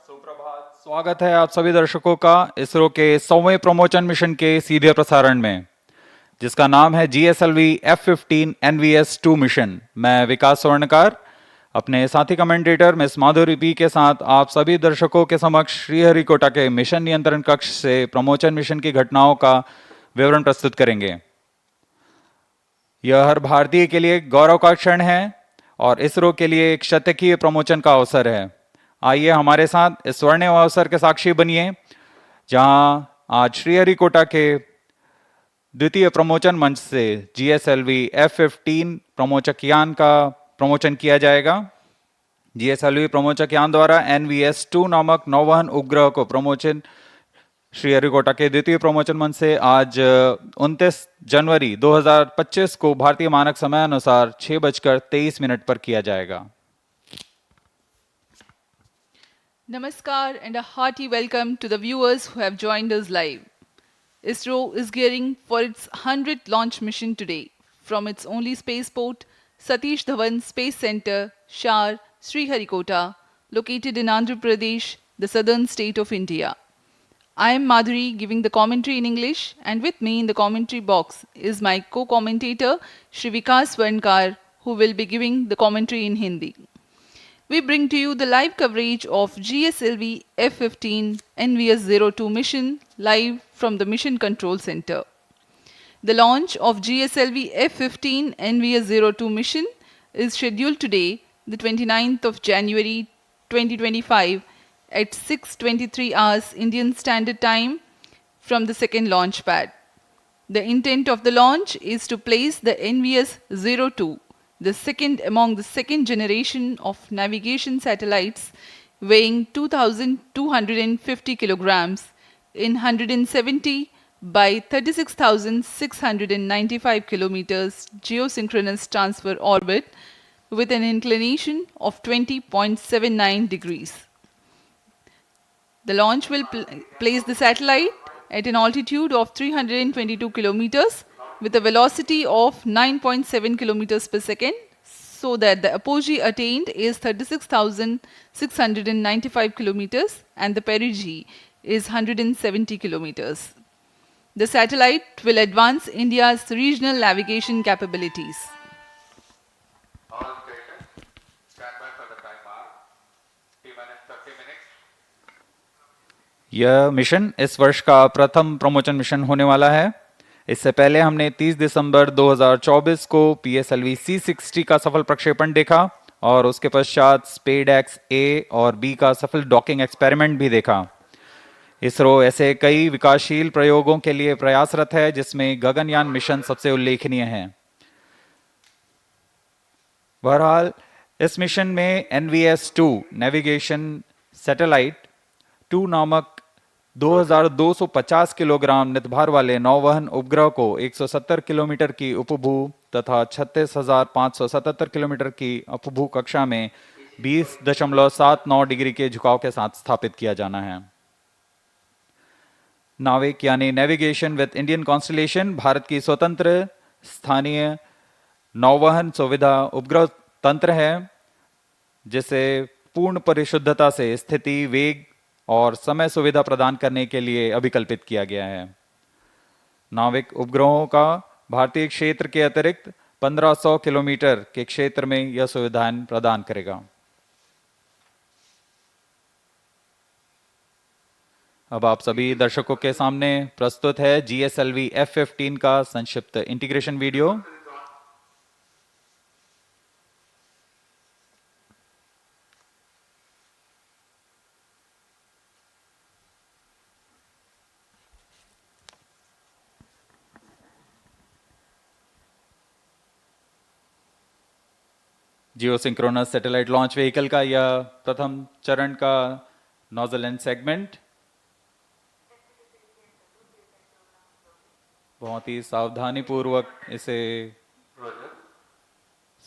सुप्रभात, स्वागत है आप सभी दर्शकों का इसरो के 100वें प्रमोशन मिशन के सीधे प्रसारण में, जिसका नाम है GSLV-F15 NVS-2 मिशन। मैं विकास स्वर्णकार अपने साथी कमेंटेटर मिस माधुरी पी के साथ आप सभी दर्शकों के समक्ष श्रीहरिकोटा के मिशन नियंत्रण कक्ष से प्रमोशन मिशन की घटनाओं का विवरण प्रस्तुत करेंगे। यह हर भारतीय के लिए गौरव का क्षण है और इसरो के लिए एक शतकीय प्रमोशन का अवसर है। आइए हमारे साथ इस स्वर्णिम अवसर के साक्षी बनिए, जहां आज श्रीहरिकोटा के द्वितीय प्रमोशन मंच से GSLV-F15 प्रमोचक यान का प्रमोशन किया जाएगा। GSLV प्रमोचक यान द्वारा NVS-2 नामक नौवहन उपग्रह को प्रमोशन श्रीहरिकोटा के द्वितीय प्रमोशन मंच से आज 29 जनवरी 2025 को भारतीय मानक समय अनुसार 6:23 पर किया जाएगा। Namaskar and a hearty welcome to the viewers who have joined us live. ISRO is gearing for its 100th launch mission today from its only spaceport, Satish Dhawan Space Centre, SHAR, Sriharikota, located in Andhra Pradesh, the southern state of India. I am Madhuri giving the commentary in English, and with me in the commentary box is my co-commentator Shri Vikas Swarnkar, who will be giving the commentary in Hindi. We bring to you the live coverage of GSLV F15 NVS-02 mission live from the Mission Control Center. The launch of GSLV F15 NVS-02 mission is scheduled today, the 29th of January 2025 at 6:23 hours Indian Standard Time from the second launch pad. The intent of the launch is to place the NVS-02, the second among the second generation of navigation satellites weighing 2,250 kilograms in 170 by 36,695 kilometers geosynchronous transfer orbit with an inclination of 20.79 degrees. The launch will place the satellite at an altitude of 322 kilometers with a velocity of 9.7 kilometers per second, so that the apogee attained is 36,695 kilometers and the perigee is 170 kilometers. The satellite will advance India's regional navigation capabilities. All stations, stand by for the timer. T-minus 30 minutes. यह mission इस वर्ष का प्रथम promotion mission होने वाला है। इससे पहले हमने 30 दिसंबर 2024 को PSLV C60 का सफल प्रक्षेपण देखा और उसके पश्चात स्पेडएक्स A और B का सफल डॉकिंग एक्सपेरिमेंट भी देखा। इसरो ऐसे कई विकासशील प्रयोगों के लिए प्रयासरत है, जिसमें गगनयान मिशन सबसे उल्लेखनीय है। बहरहाल इस मिशन में NVS-2 नेविगेशन सैटेलाइट 2 नामक 2250 किलोग्राम नितभार वाले नौवहन उपग्रह को 170 किलोमीटर की उपभू तथा 36,577 किलोमीटर की अपभू कक्षा में 20.79 डिग्री के झुकाव के साथ स्थापित किया जाना है। नाविक यानी navigation with Indian constellation Bharat की स्वतंत्र स्थानीय नौवहन सुविधा उपग्रह तंत्र है, जिसे पूर्ण परिशुद्धता से स्थिति, वेग और समय सुविधा प्रदान करने के लिए अभिकल्पित किया गया है। नाविक उपग्रहों का भारतीय क्षेत्र के अतिरिक्त 1500 किलोमीटर के क्षेत्र में यह सुविधाएं प्रदान करेगा। अब आप सभी दर्शकों के सामने प्रस्तुत है GSLV F15 का संक्षिप्त integration video. Geosynchronous satellite launch vehicle का यह प्रथम चरण का नोजल एंड सेगमेंट बहुत ही सावधानी पूर्वक इसे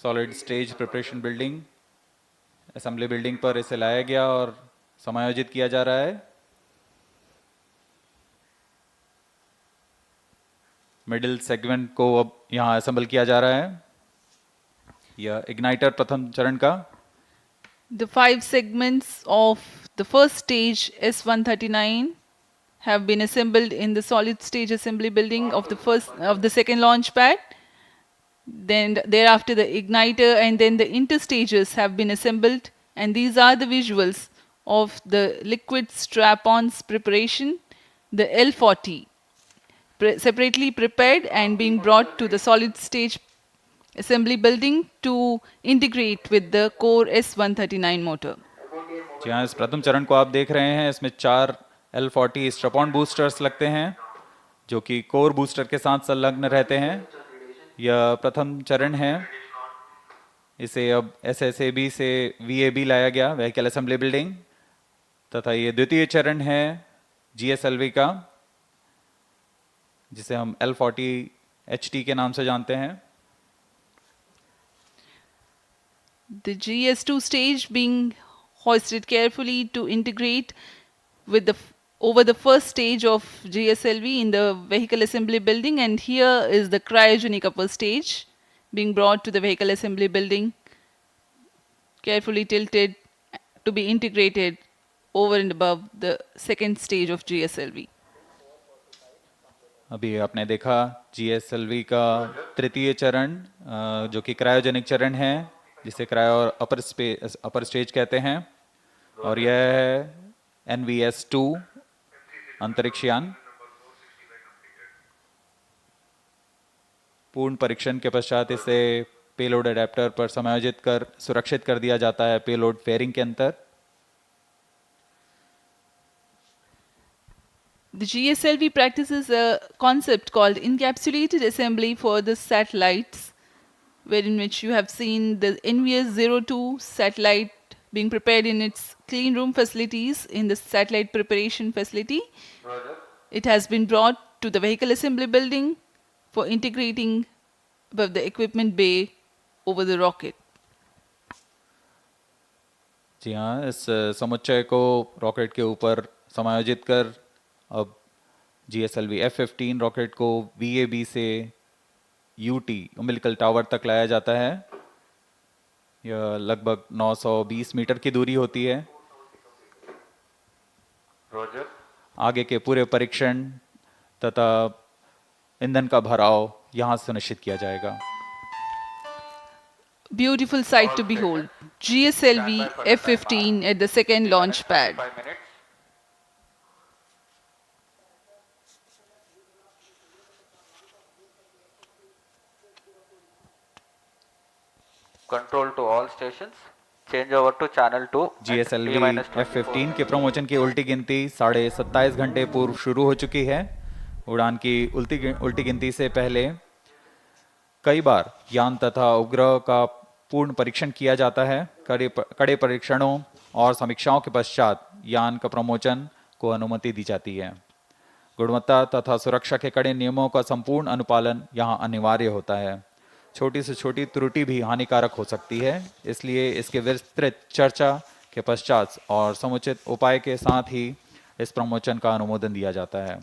solid stage preparation building assembly building पर इसे लाया गया और समायोजित किया जा रहा है। मिडिल सेगमेंट को अब यहां असेंबल किया जा रहा है। यह इग्नाइटर प्रथम चरण का The 5 segments of the first stage S139 have been assembled in the solid stage assembly building of the second launch pad. Then thereafter the igniter and then the interstages have been assembled, and these are the visuals of the liquid strap-ons preparation, the L40, separately prepared and being brought to the solid stage assembly building to integrate with the core S139 motor. जी हाँ, इस प्रथम चरण को आप देख रहे हैं, इसमें 4 L40 स्ट्रैप-ऑन बूस्टर्स लगते हैं जो कि कोर बूस्टर के साथ संलग्न रहते हैं। यह प्रथम चरण है। इसे अब SSAB से VAB लाया गया, व्हीकल असेंबली बिल्डिंग, तथा ये द्वितीय चरण है GSLV का, जिसे हम L40 HT के नाम से जानते हैं। The GS2 stage being hoisted carefully to integrate with over the first stage of GSLV in the vehicle assembly building, and here is the cryogenic upper stage being brought to the vehicle assembly building, carefully tilted to be integrated over and above the second stage of GSLV. अभी आपने देखा GSLV का तृतीय चरण जो कि cryogenic चरण है, जिसे क्रायो अपर स्टेज कहते हैं, और यह है NVS-02 अंतरिक्ष यान। पूर्ण परीक्षण के पश्चात इसे पेलोड अडेप्टर पर समायोजित कर सुरक्षित कर दिया जाता है पेलोड फेयरिंग के अंदर। The GSLV practices a concept called encapsulated assembly for the satellites, wherein which you have seen the NVS-02 satellite being prepared in its clean room facilities in the satellite preparation facility. It has been brought to the vehicle assembly building for integrating above the equipment bay over the rocket. जी हाँ, इस समुच्चय को rocket के ऊपर समायोजित कर अब GSLV-F15 rocket को VAB से UT उम्बिलिकल टावर तक लाया जाता है। यह लगभग 920 मीटर की दूरी होती है। आगे के पूरे परीक्षण तथा ईंधन का भराव यहाँ सुनिश्चित किया जाएगा। Beautiful sight to behold. GSLV-F15 at the second launch pad. Control to all stations. Change over to channel 2. GSLV-F15 के प्रमोशन की उल्टी गिनती 27.5 घंटे पूर्व शुरू हो चुकी है। उड़ान की उल्टी गिनती से पहले कई बार यान तथा उपग्रह का पूर्ण परीक्षण किया जाता है। कड़े परीक्षणों और समीक्षाओं के पश्चात यान का प्रमोशन को अनुमति दी जाती है। गुणवत्ता तथा सुरक्षा के कड़े नियमों का संपूर्ण अनुपालन यहाँ अनिवार्य होता है। छोटी से छोटी त्रुटि भी हानिकारक हो सकती है, इसलिए इसके विस्तृत चर्चा के पश्चात और समुचित उपाय के साथ ही इस प्रमोशन का अनुमोदन दिया जाता है।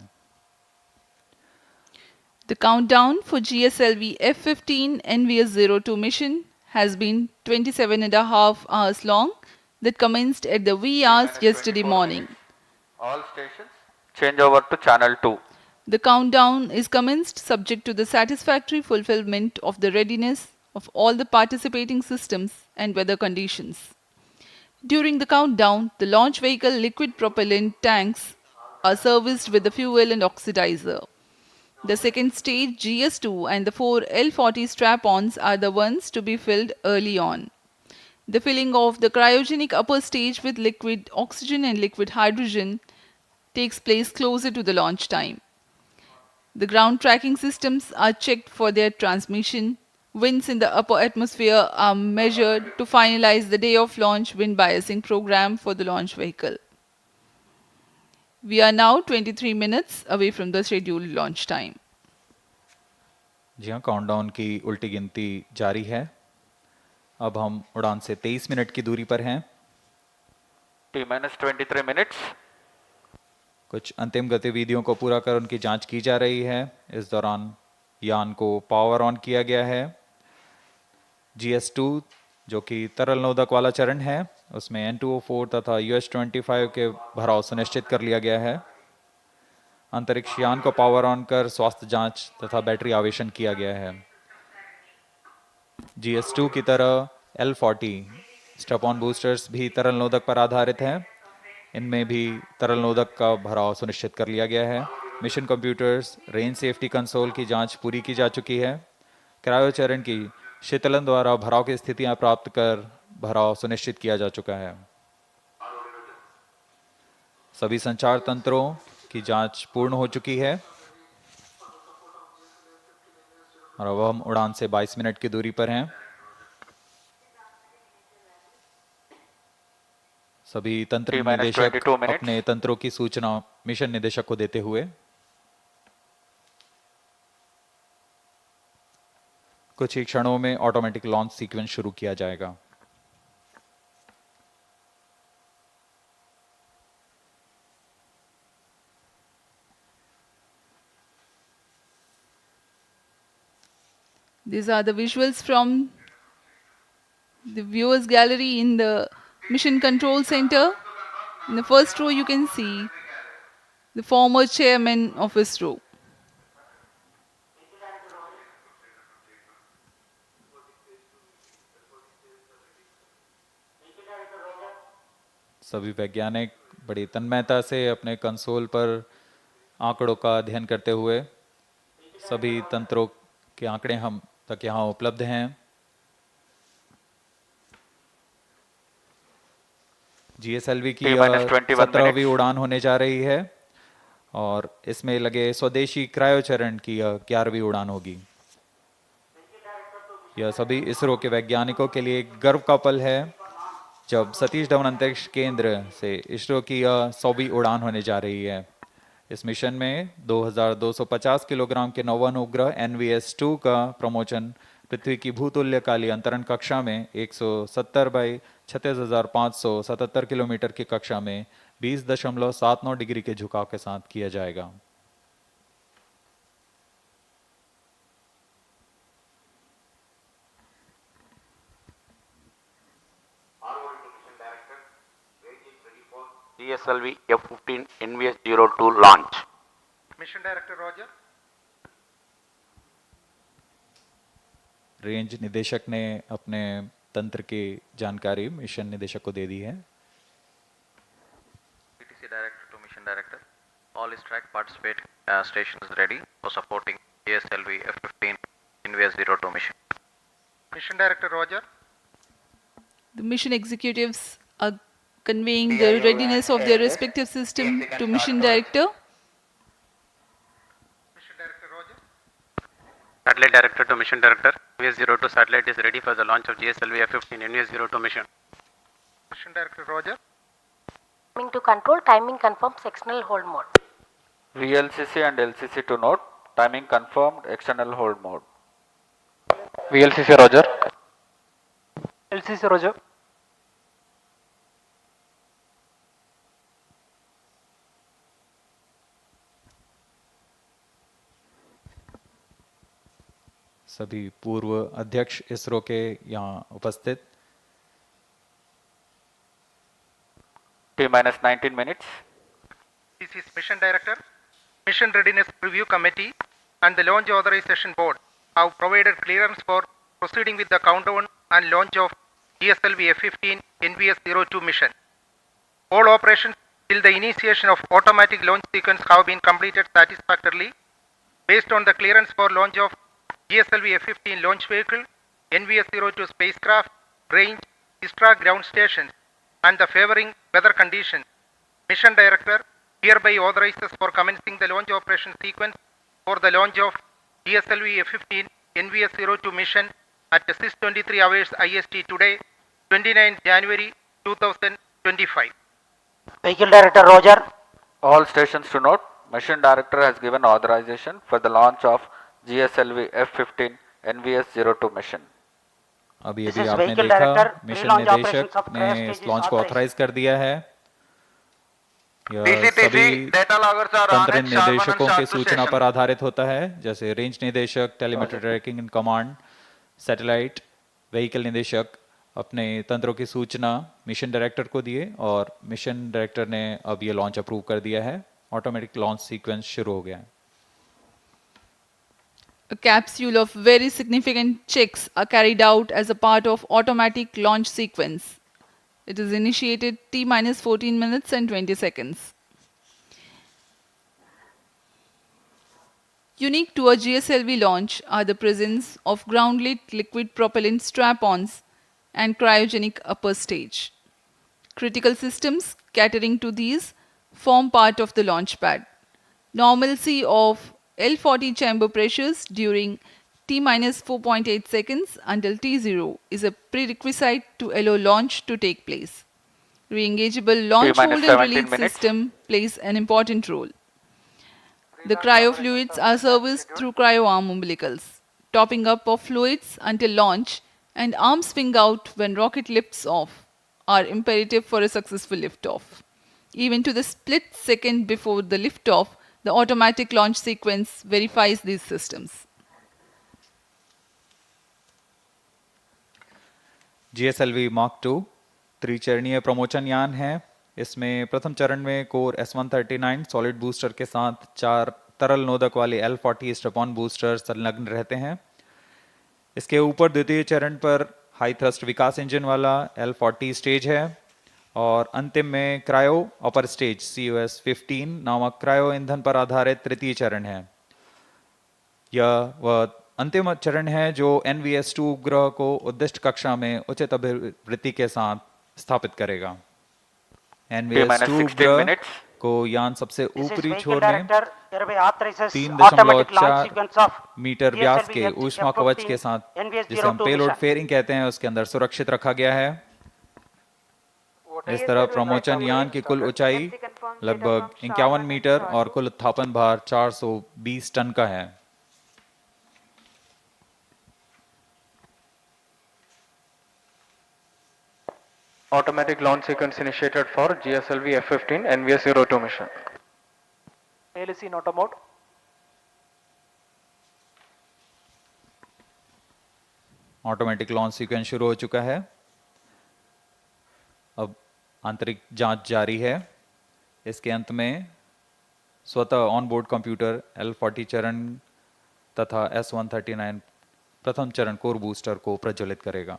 The countdown for GSLV-F15 NVS-02 mission has been 27.5 hours long, that commenced at the wee hours yesterday morning. All stations change over to channel 2. The countdown is commenced subject to the satisfactory fulfillment of the readiness of all the participating systems and weather conditions. During the countdown, the launch vehicle liquid propellant tanks are serviced with the fuel and oxidizer. The second stage GS2 and the 4 L40 strap-ons are the ones to be filled early on. The filling of the cryogenic upper stage with liquid oxygen and liquid hydrogen takes place closer to the launch time. The ground tracking systems are checked for their transmission. Winds in the upper atmosphere are measured to finalize the day of launch wind biasing program for the launch vehicle. We are now 23 minutes away from the scheduled launch time. जी हाँ, countdown की उल्टी गिनती जारी है। अब हम उड़ान से 23 मिनट की दूरी पर हैं। T-23 minutes. कुछ अंतिम गतिविधियों को पूरा कर उनकी जांच की जा रही है। इस दौरान यान को पावर ऑन किया गया है। GS2 जो कि तरल नोदक वाला चरण है, उसमें N2O4 तथा US-25 के भराव सुनिश्चित कर लिया गया है। अंतरिक्ष यान को पावर ऑन कर स्वास्थ्य जांच तथा बैटरी आवेशन किया गया है। GS2 की तरह L40 स्ट्रैप ऑन बूस्टर्स भी तरल नोदक पर आधारित हैं। इनमें भी तरल नोदक का भराव सुनिश्चित कर लिया गया है। Mission computers, range safety console की जांच पूरी की जा चुकी है। क्रायो चरण की शीतलन द्वारा भराव की स्थितियां प्राप्त कर भराव सुनिश्चित किया जा चुका है। सभी संचार तंत्रों की जांच पूर्ण हो चुकी है और अब हम उड़ान से 22 मिनट की दूरी पर हैं। सभी तंत्र निदेशक अपने तंत्रों की सूचना मिशन निदेशक को देते हुए कुछ ही क्षणों में ऑटोमेटिक लॉन्च सीक्वेंस शुरू किया जाएगा। These are the visuals from the viewers gallery in the Mission Control Center. In the first row, you can see the former chairman of ISRO. सभी वैज्ञानिक बड़ी तन्मयता से अपने कंसोल पर आंकड़ों का अध्ययन करते हुए सभी तंत्रों के आंकड़े हम तक यहाँ उपलब्ध हैं। GSLV की 17वीं उड़ान होने जा रही है और इसमें लगे स्वदेशी क्रायोचरण की 11वीं उड़ान होगी। यह सभी इसरो के वैज्ञानिकों के लिए एक गर्व का पल है जब सतीश धवन अंतरिक्ष केंद्र से इसरो की 100वीं उड़ान होने जा रही है। इस मिशन में 2250 किलोग्राम के नौवन उपग्रह NVS-02 का प्रमोशन पृथ्वी की भूतुल्यकालीय अंतरण कक्षा में 170 बाई 36,577 किलोमीटर की कक्षा में 20.79 डिग्री के झुकाव के साथ किया जाएगा। GSLV-F15 NVS-02 launch. Mission Director Roger. Range निदेशक ने अपने तंत्र की जानकारी मिशन निदेशक को दे दी है। PTC Director to Mission Director. All track participate stations ready for supporting GSLV-F15 NVS-02 mission. Mission Director Roger. The mission executives are conveying the readiness of their respective system to Mission Director. Mission Director Roger. Satellite Director to Mission Director. NVS-02 satellite is ready for the launch of GSLV-F15 NVS-02 mission. Mission Director Roger. Coming to control, timing confirmed, sectional hold mode. VLCC and LCC to note, timing confirmed, external hold mode. VLCC Roger. LCC Roger. सभी पूर्व अध्यक्ष इसरो के यहाँ उपस्थित। T-19 minutes. This is Mission Director. Mission Readiness Review Committee and the Launch Authorization Board have provided clearance for proceeding with the countdown and launch of GSLV-F15 NVS-02 mission. All operations till the initiation of automatic launch sequence have been completed satisfactorily. Based on the clearance for launch of GSLV-F15 launch vehicle, NVS-02 spacecraft, range, ISRO ground stations, and the favoring weather conditions, Mission Director hereby authorizes for commencing the launch operation sequence for the launch of GSLV-F15 NVS-02 mission at 6:23 hours IST today, 29 January 2025. Vehicle Director Roger. All stations to note, Mission Director has given authorization for the launch of GSLV-F15 NVS-02 mission. अभी This अभी is आपने Vehicle देखा Director, mission pre-launch निदेशक operations of ने cryo इस stage launch is को authorized. Authorise कर दिया है। यह DCTC सभी data loggers are on तंत्र at SHAR 1 and निर्देशकों SHAR के 2 सूचना station. पर आधारित होता है, जैसे रेंज निदेशक, telemetry tracking and command, satellite, vehicle निदेशक अपने तंत्रों की सूचना मिशन डायरेक्टर को दिए और मिशन डायरेक्टर ने अब ये लॉन्च अप्रूव कर दिया है। ऑटोमेटिक लॉन्च सीक्वेंस शुरू हो गया है। A capsule of very significant checks are carried out as a part of automatic launch sequence. It is initiated T-minus 14 minutes and 20 seconds. Unique to a GSLV launch are the presence of ground-lit liquid propellant strap-ons and cryogenic upper stage. Critical systems catering to these form part of the launch pad. Normalcy of L40 chamber pressures during T-minus 4.8 seconds until T0 is a prerequisite to allow launch to take place. Re-engageable launch hold and 17 release minutes. system plays an important role. The cryofluids are serviced through cryo-arm umbilicals. Topping up of fluids until launch and arm swing out when rocket lifts off are imperative for a successful liftoff. Even to the split second before the liftoff, the automatic launch sequence verifies these systems. GSLV Mark II त्रिचरणीय प्रमोचन यान है। इसमें प्रथम चरण में core S139 solid booster के साथ 4 तरल नोदक वाले L40 स्ट्रैप-ऑन बूस्टर संलग्न रहते हैं। इसके ऊपर द्वितीय चरण पर हाई थ्रस्ट विकास इंजन वाला L40 स्टेज है और अंतिम में क्रायो अपर स्टेज COS-15 नामक क्रायो ईंधन पर आधारित तृतीय चरण है। यह वह अंतिम चरण है जो NVS-2 उपग्रह को उद्दिष्ट कक्षा में उचित अभिवृत्ति के साथ स्थापित करेगा। NVS-2 उपग्रह को यान सबसे ऊपरी छोर में 3.4 मीटर व्यास के ऊष्मा कवच के साथ, जिसे हम पेलोड फेयरिंग कहते हैं, उसके अंदर सुरक्षित रखा गया है। इस तरह प्रमोचन यान की कुल ऊंचाई लगभग 51 मीटर और कुल उत्थापन भार 420 टन का है। Automatic launch sequence initiated for GSLV-F15 NVS-02 mission. ALC in auto mode. Automatic launch sequence शुरू हो चुका है। अब आंतरिक जांच जारी है। इसके अंत में स्वतः ऑन बोर्ड कंप्यूटर L40 चरण तथा S139 प्रथम चरण कोर बूस्टर को प्रज्वलित करेगा।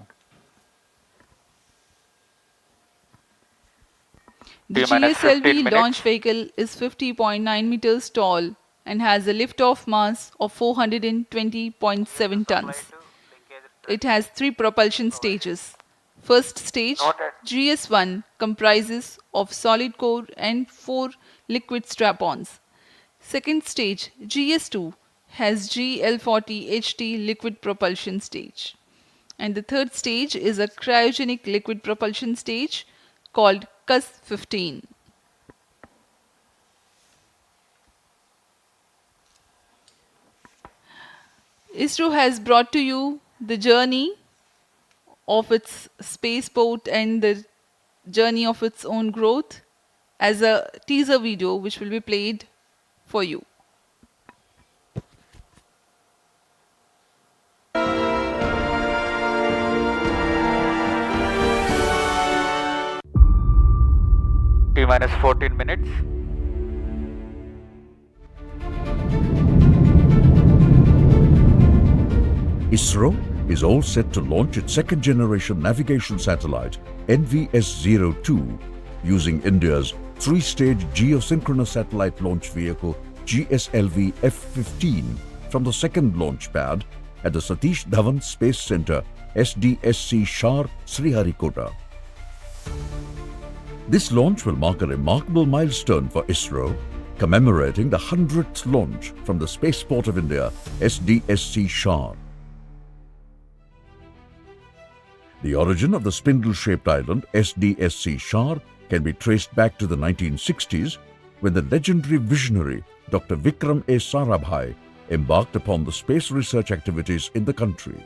The GSLV launch vehicle is 50.9 meters tall and has a lift-off mass of 420.7 tons. It has 3 propulsion stages. First stage, GS1, comprises of solid core and 4 liquid strap-ons. Second stage, GS2, has GL40 HT liquid propulsion stage. And the third stage is a cryogenic liquid propulsion stage called CUS-15. ISRO has brought to you the journey of its spaceport and the journey of its own growth as a teaser video which will be played for you. T-minus 14 minutes. ISRO is all set to launch its second-generation navigation satellite, NVS-02, using India's 3-stage geosynchronous satellite launch vehicle, GSLV-F15, from the second launch pad at the Satish Dhawan Space Centre, SDSC SHAR, Sriharikota. This launch will mark a remarkable milestone for ISRO, commemorating the 100th launch from the Spaceport of India, SDSC SHAR. The origin of the spindle-shaped island, SDSC SHAR, can be traced back to the 1960s, when the legendary visionary Dr. Vikram A. Sarabhai embarked upon the space research activities in the country.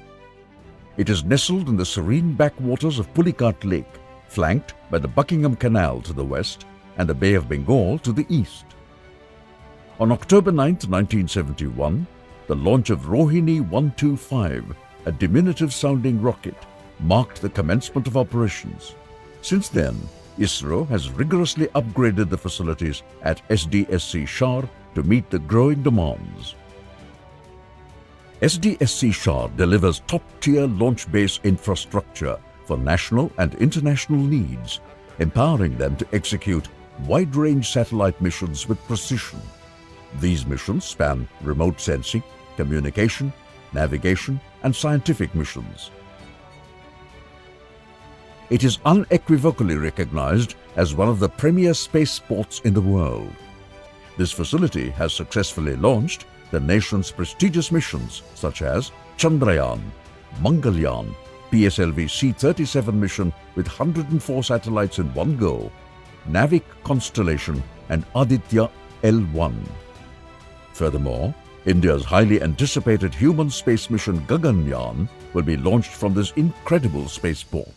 It is nestled in the serene backwaters of Pulicat Lake, flanked by the Buckingham Canal to the west and the Bay of Bengal to the east. On October 9, 1971, the launch of Rohini 125, a diminutive-sounding rocket, marked the commencement of operations. Since then, ISRO has rigorously upgraded the facilities at SDSC SHAR to meet the growing demands. SDSC SHAR delivers top-tier launch base infrastructure for national and international needs, empowering them to execute wide-range satellite missions with precision. These missions span remote sensing, communication, navigation, and scientific missions. It is unequivocally recognized as one of the premier spaceports in the world. This facility has successfully launched the nation's prestigious missions such as Chandrayaan, Mangalyaan, PSLV-C-37 mission with 104 satellites in one go, Navik Constellation and Aditya L1. Furthermore, India's highly anticipated human space mission Gaganyaan will be launched from this incredible spaceport.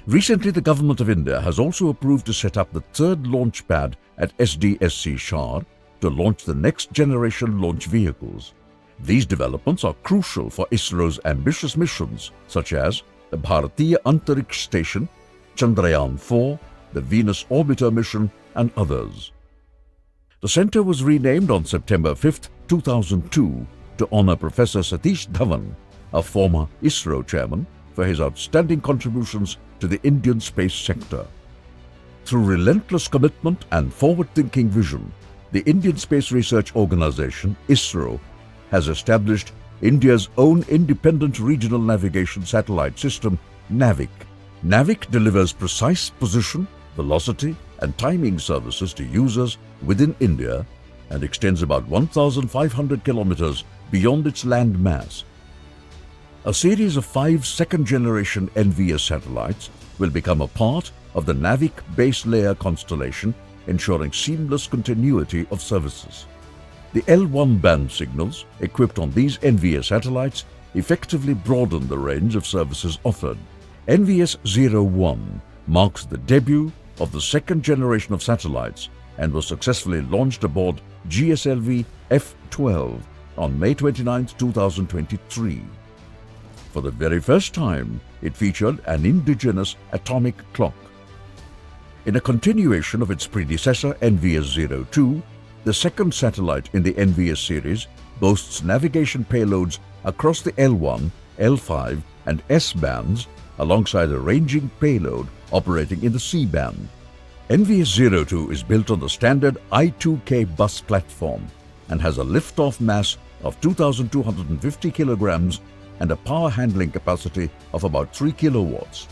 Recently, the Government of India has also approved to set up the third launch pad at SDSC SHAR to launch the next generation launch vehicles. These developments are crucial for ISRO's ambitious missions such as the Bharatiya Antariksh Station, Chandrayaan-4, the Venus Orbiter mission and others. The centre was renamed on September 5, 2002 to honour Professor Satish Dhawan, a former ISRO chairman, for his outstanding contributions to the Indian space sector. Through relentless commitment and forward-thinking vision, the Indian Space Research Organisation, ISRO, has established India's own independent regional navigation satellite system, NAVIC. NAVIC delivers precise position, velocity and timing services to users within India and extends about 1,500 kilometers beyond its land mass. A series of 5 second-generation NVS satellites will become a part of the NAVIC base layer constellation, ensuring seamless continuity of services. The L1 band signals equipped on these NVS satellites effectively broaden the range of services offered. NVS-01 marks the debut of the second generation of satellites and was successfully launched aboard GSLV-F15 on May 29, 2023. For the very first time, it featured an indigenous atomic clock. In a continuation of its predecessor NVS-02, the second satellite in the NVS series boasts navigation payloads across the L1, L5 and S bands alongside a ranging payload operating in the C band. NVS-02 is built on the standard I2K bus platform and has a lift-off mass of 2,250 kilograms and a power handling capacity of about 3 kilowatts.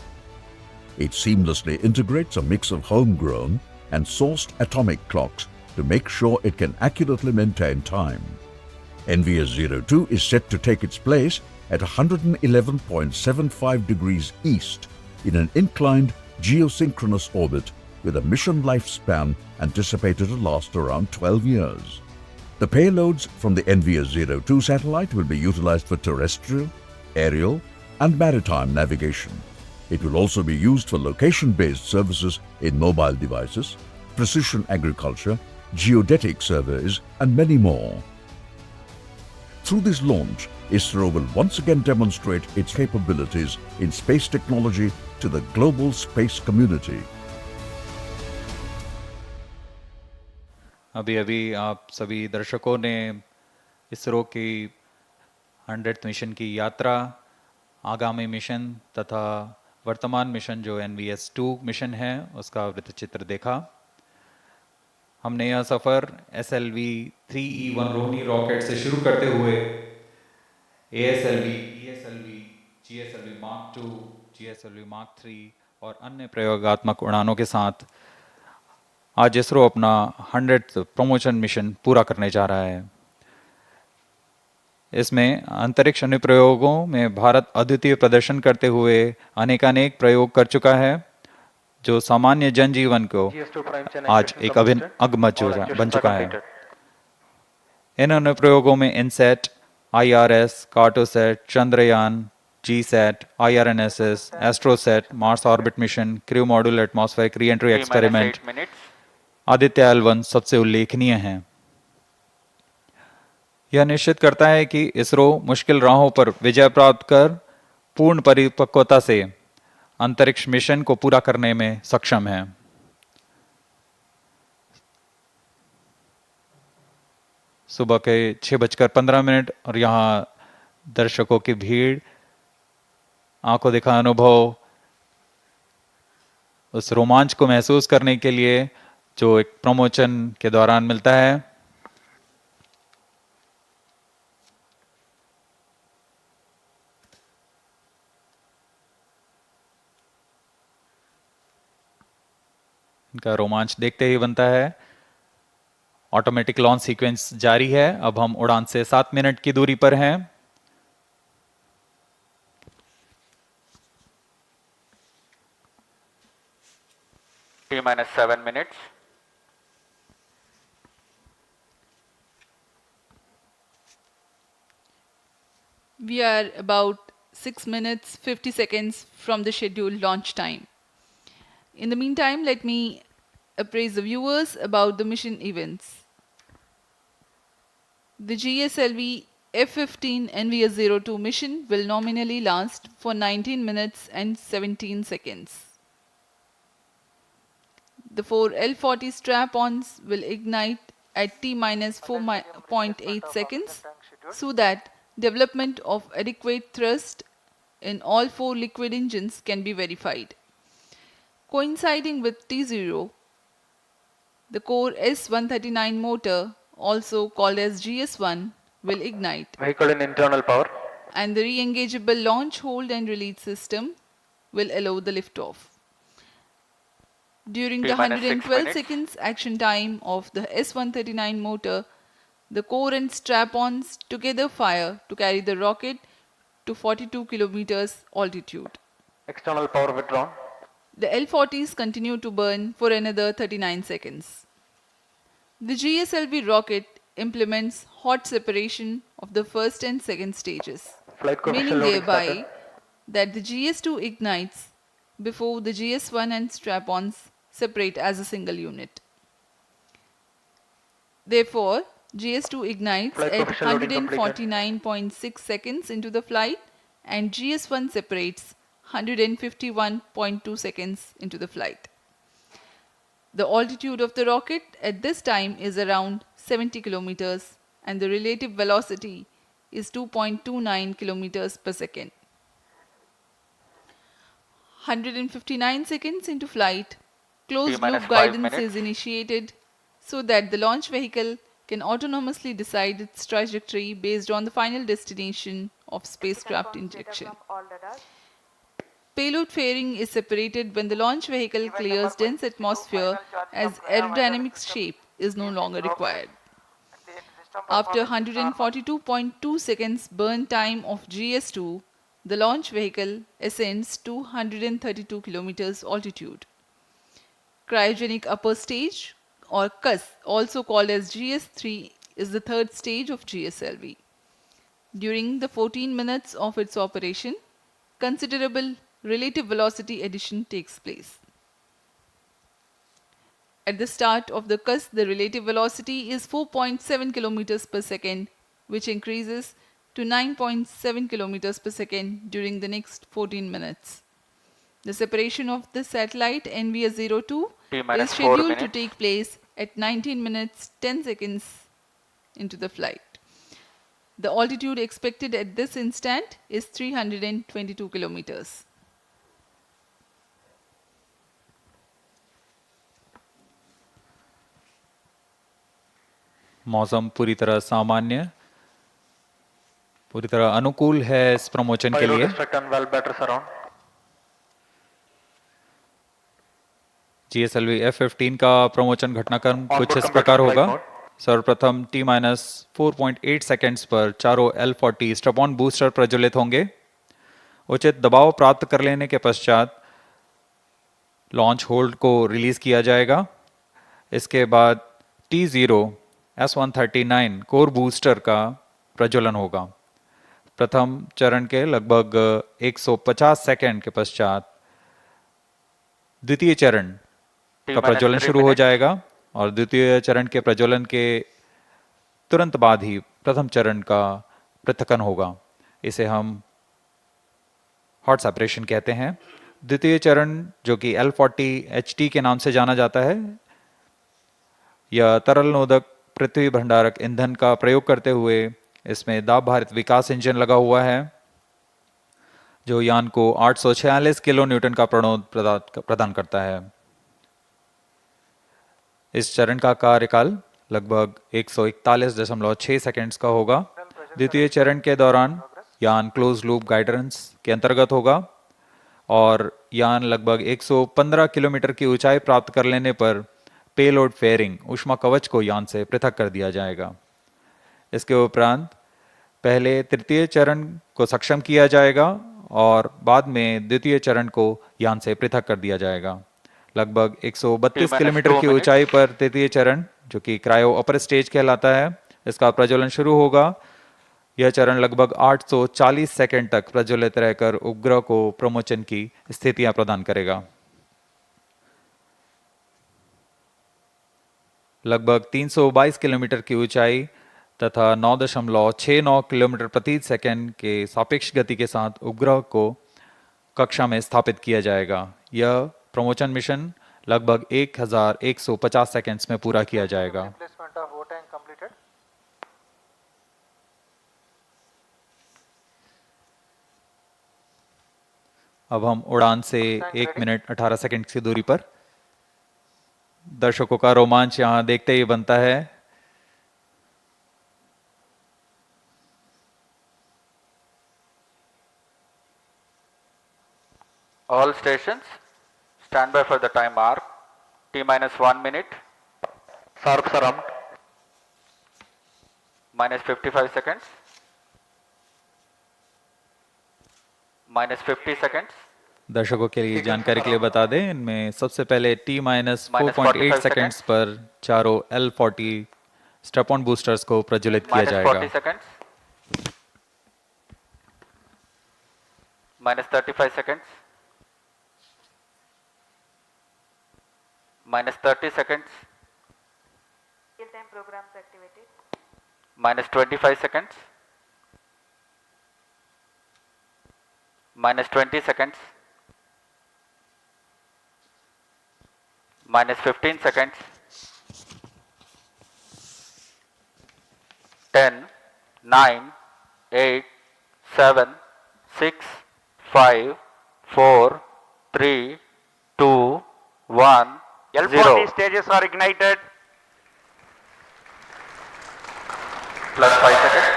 It seamlessly integrates a mix of homegrown and sourced atomic clocks to make sure it can accurately maintain time. NVS-02 is set to take its place at 111.75 degrees east in an inclined geosynchronous orbit with a mission lifespan anticipated to last around 12 years. The payloads from the NVS-02 satellite will be utilized for terrestrial, aerial and maritime navigation. It will also be used for location-based services in mobile devices, precision agriculture, geodetic surveys and many more. Through this launch, ISRO will once again demonstrate its capabilities in space technology to the global space community. अभी आप सभी दर्शकों ने इसरो की 100th mission की यात्रा, आगामी mission तथा वर्तमान मिशन जो NVS-2 मिशन है उसका वृत्तचित्र देखा। हमने यह सफ़र SLV-3E1 रोहिणी रॉकेट से शुरू करते हुए ASLV, ESLV, GSLV Mark 2, GSLV Mark 3 और अन्य प्रयोगात्मक उड़ानों के साथ आज इसरो अपना 100th प्रमोशन मिशन पूरा करने जा रहा है। इसमें अंतरिक्ष अनुप्रयोगों में भारत अद्वितीय प्रदर्शन करते हुए अनेकानेक प्रयोग कर चुका है, जो सामान्य जनजीवन को आज एक अभिन्न अंग बन चुका है। इन अनुप्रयोगों में INSAT, IRS, Cartosat, Chandrayaan, GSAT, IRNSS, Astrosat, Mars orbit mission, crew module atmospheric reentry experiment, Aditya L1 सबसे उल्लेखनीय हैं। यह निश्चित करता है कि इसरो मुश्किल राहों पर विजय प्राप्त कर पूर्ण परिपक्वता से अंतरिक्ष मिशन को पूरा करने में सक्षम है। सुबह के 6:15 और यहाँ दर्शकों की भीड़, आंखों देखा अनुभव, उस रोमांच को महसूस करने के लिए जो एक प्रमोशन के दौरान मिलता है। इनका रोमांच देखते ही बनता है। ऑटोमेटिक लॉन्च सीक्वेंस जारी है। अब हम उड़ान से 7 मिनट की दूरी पर हैं। T-7 minutes. We are about 6 minutes 50 seconds from the scheduled launch time. In the meantime, let me appraise the viewers about the mission events. The GSLV-F15 NVS-02 mission will nominally last for 19 minutes and 17 seconds. The 4 L40 strap-ons will ignite at T-4.8 seconds so that development of adequate thrust in all 4 liquid engines can be verified. Coinciding with T0, the core S139 motor, also called as GS1, will ignite. Vehicle in internal power. And the re-engageable launch, hold and release system will allow the liftoff. During the 112 seconds action time of the S139 motor, the core and strap-ons together fire to carry the rocket to 42 kilometers altitude. External power withdrawn. The L40s continue to burn for another 39 seconds. The GSLV rocket implements hot separation of the first and second stages, meaning thereby that the GS2 ignites before the GS1 and strap-ons separate as a single unit. Therefore, GS2 ignites at 149.6 seconds into the flight and GS1 separates 151.2 seconds into the flight. The altitude of the rocket at this time is around 70 kilometers and the relative velocity is 2.29 kilometers per second. 159 seconds into flight, closed loop guidance is initiated so that the launch vehicle can autonomously decide its trajectory based on the final destination of spacecraft injection. Payload fairing is separated when the launch vehicle clears dense atmosphere as aerodynamic shape is no longer required. After 142.2 seconds burn time of GS2, the launch vehicle ascends to 132 kilometers altitude. Cryogenic upper stage or CUS, also called as GS3, is the third stage of GSLV. During the 14 minutes of its operation, considerable relative velocity addition takes place. At the start of the CUS, the relative velocity is 4.7 kilometers per second, which increases to 9.7 kilometers per second during the next 14 minutes. The separation of the satellite NVS-02 is scheduled to take place at 19 minutes 10 seconds into the flight. The altitude expected at this instant is 322 kilometers. मौसम पूरी तरह सामान्य, पूरी तरह अनुकूल है इस promotion के लिए। GSLV F15 का प्रमोशन घटनाक्रम कुछ इस प्रकार होगा। सर्वप्रथम T-4.8 सेकेंड्स पर चारों L40 स्ट्रैप-ऑन बूस्टर प्रज्वलित होंगे। उचित दबाव प्राप्त कर लेने के पश्चात लॉन्च होल्ड को रिलीज किया जाएगा। इसके बाद T0 S139 कोर बूस्टर का प्रज्वलन होगा। प्रथम चरण के लगभग 150 सेकेंड के पश्चात द्वितीय चरण का प्रज्वलन शुरू हो जाएगा और द्वितीय चरण के प्रज्वलन के तुरंत बाद ही प्रथम चरण का पृथक्करण होगा। इसे हम हॉट सेपरेशन कहते हैं। द्वितीय चरण जो कि L40HT के नाम से जाना जाता है, यह तरल नोदक पृथ्वी भंडारक ईंधन का प्रयोग करते हुए इसमें दाब भारित विकास इंजन लगा हुआ है, जो यान को 846 किलो न्यूटन का प्रणोद प्रदान करता है। इस चरण का कार्यकाल लगभग 141.6 सेकंड्स का होगा। द्वितीय चरण के दौरान यान क्लोज लूप गाइडेंस के अंतर्गत होगा और यान लगभग 115 किलोमीटर की ऊंचाई प्राप्त कर लेने पर पेलोड फेयरिंग ऊष्मा कवच को यान से पृथक कर दिया जाएगा। इसके उपरांत पहले तृतीय चरण को सक्षम किया जाएगा और बाद में द्वितीय चरण को यान से पृथक कर दिया जाएगा। लगभग 132 किलोमीटर की ऊंचाई पर तृतीय चरण जो कि क्रायो अपर स्टेज कहलाता है, इसका प्रज्वलन शुरू होगा। यह चरण लगभग 840 सेकंड तक प्रज्वलित रहकर उपग्रह को प्रमोचन की स्थितियां प्रदान करेगा। लगभग 322 किलोमीटर की ऊंचाई तथा 9.69 किलोमीटर प्रति सेकंड के सापेक्ष गति के साथ उपग्रह को कक्षा में स्थापित किया जाएगा। यह प्रमोचन मिशन लगभग 1150 सेकंड्स में पूरा किया जाएगा। अब हम उड़ान से 1 मिनट 18 सेकंड की दूरी पर। दर्शकों का रोमांच यहां देखते ही बनता है। All stations stand by for the time mark. T-1 minute. Sharp surround. -55 seconds. -50 seconds. दर्शकों के लिए जानकारी के लिए बता दें, इनमें सबसे पहले T-4.8 सेकंड्स पर चारों L40 स्ट्रैप-ऑन बूस्टर्स को प्रज्वलित किया जाएगा। -40 seconds. -35 seconds. -30 seconds. Real-time programs activated. -25 seconds. -20 seconds. -15 seconds. 10, 9, 8, 7, 6, 5, 4, 3, 2, 1, L40 stages are ignited. +5 seconds.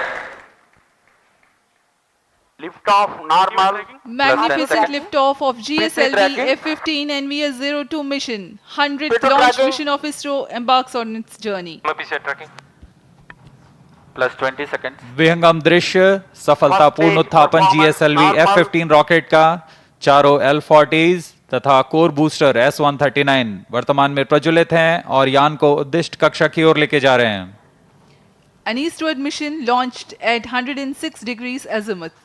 Lift off normal. Magnificent 10 liftoff of GSLV-F15 NVS-02 mission. 100th launch mission of ISRO embarks on its journey. +20 seconds. विहंगम दृश्य सफलतापूर्ण उत्थापन GSLV-F15 rocket का चारों L40s तथा core booster S139 वर्तमान में प्रज्वलित हैं और यान को उद्दिष्ट कक्षा की ओर लेके जा रहे हैं। An eastward mission launched at 106 degrees azimuth.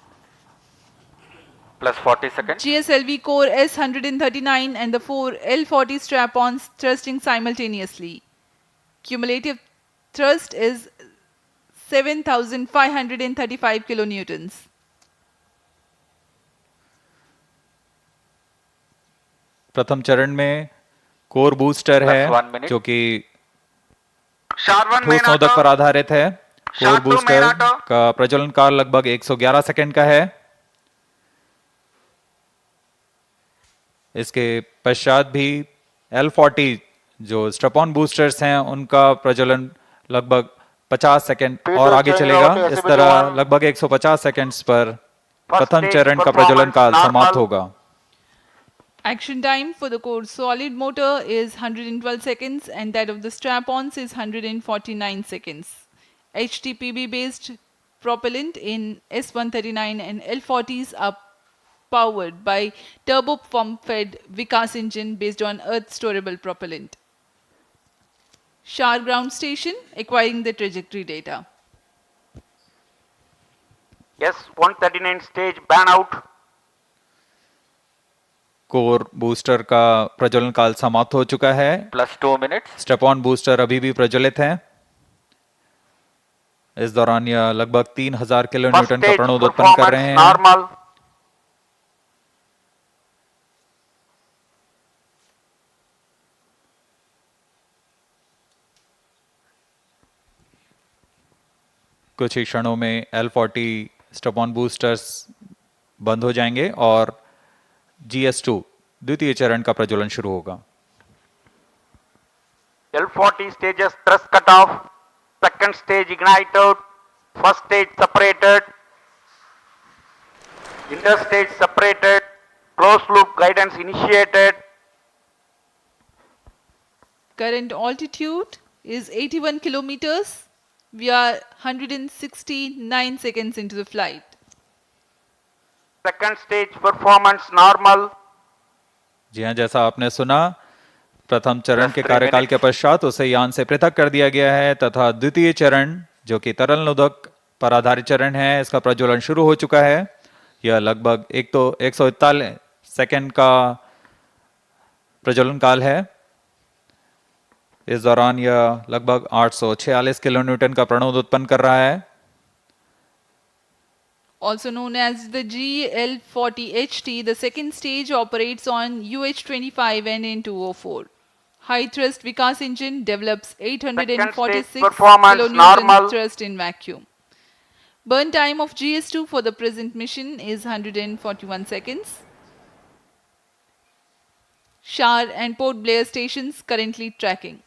+40 seconds. GSLV core S139 and the 4 L40 strap-ons thrusting simultaneously. Cumulative thrust is 7,535 kilonewtons. प्रथम चरण में कोर बूस्टर है +1 minute. जो कि SHAR 1 ठोस नोदक पर आधारित है। कोर बूस्टर का प्रज्वलन काल लगभग 111 सेकंड का है। इसके पश्चात भी L40 जो स्ट्रैप-ऑन बूस्टर्स हैं उनका प्रज्वलन लगभग 50 सेकंड और आगे चलेगा। इस तरह लगभग 150 सेकंड्स पर प्रथम चरण का प्रज्वलन काल समाप्त होगा। Action time for the core solid motor is 112 seconds and that of the strap-ons is 149 seconds. HTPB based propellant in S139 and L40s are powered by turbo pump fed Vikas engine based on earth storable propellant. SHAR ground station acquiring the trajectory data. S139 stage ban out. Core booster का प्रज्वलन काल समाप्त हो चुका है। +2 minutes. Strap-on booster अभी भी प्रज्वलित है। इस दौरान यह लगभग 3000 किलो न्यूटन का प्रणोद उत्पन्न कर रहे हैं। Normal. कुछ ही क्षणों में L40 स्टप-ऑन बूस्टर्स बंद हो जाएंगे और GS2 द्वितीय चरण का प्रज्वलन शुरू होगा। L40 stages thrust cutoff, second stage ignited, first stage separated, interstage separated, closed loop guidance initiated. Current altitude is 81 kilometers. We are 169 seconds into the flight. Second stage performance normal. जी हाँ, जैसा आपने सुना, प्रथम चरण के कार्यकाल के पश्चात उसे यान से पृथक कर दिया गया है तथा द्वितीय चरण जो कि तरल नोदक पर आधारित चरण है, इसका प्रज्वलन शुरू हो चुका है। यह लगभग 141 सेकंड का प्रज्वलन काल है। इस दौरान यह लगभग 846 किलोन्यूटन का प्रणोद उत्पन्न कर रहा है। Also known as the GL40HT, the second stage operates on UH-25 and N204. High thrust Vikas engine develops 846 kilonewton thrust in vacuum. Burn time of GS2 for the present mission is 141 seconds. SHAR and Port Blair stations currently tracking.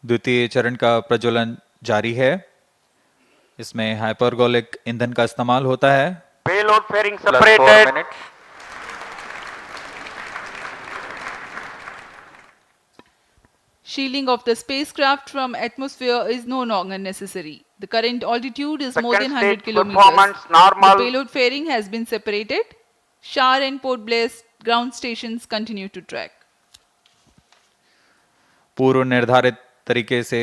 द्वितीय चरण का प्रज्वलन जारी है। इसमें hypergolic ईंधन का इस्तेमाल होता है। Payload fairing separated. Shielding of the spacecraft from atmosphere is no longer necessary. The current altitude is more than 100 kilometers. The payload fairing has been separated. SHAR and Port Blair ground stations continue to track. पूर्व निर्धारित तरीके से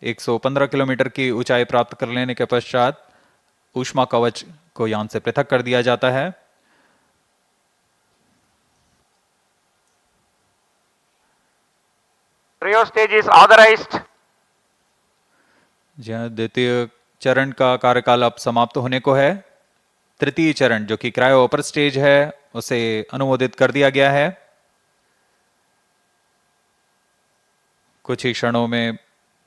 115 kilometre की ऊंचाई प्राप्त कर लेने के पश्चात ऊष्मा कवच को यान से पृथक कर दिया जाता है। Cryo stage is authorized. द्वितीय चरण का कार्यकाल अब समाप्त होने को है। तृतीय चरण जो कि क्रायो अपर स्टेज है, उसे अनुमोदित कर दिया गया है। कुछ ही क्षणों में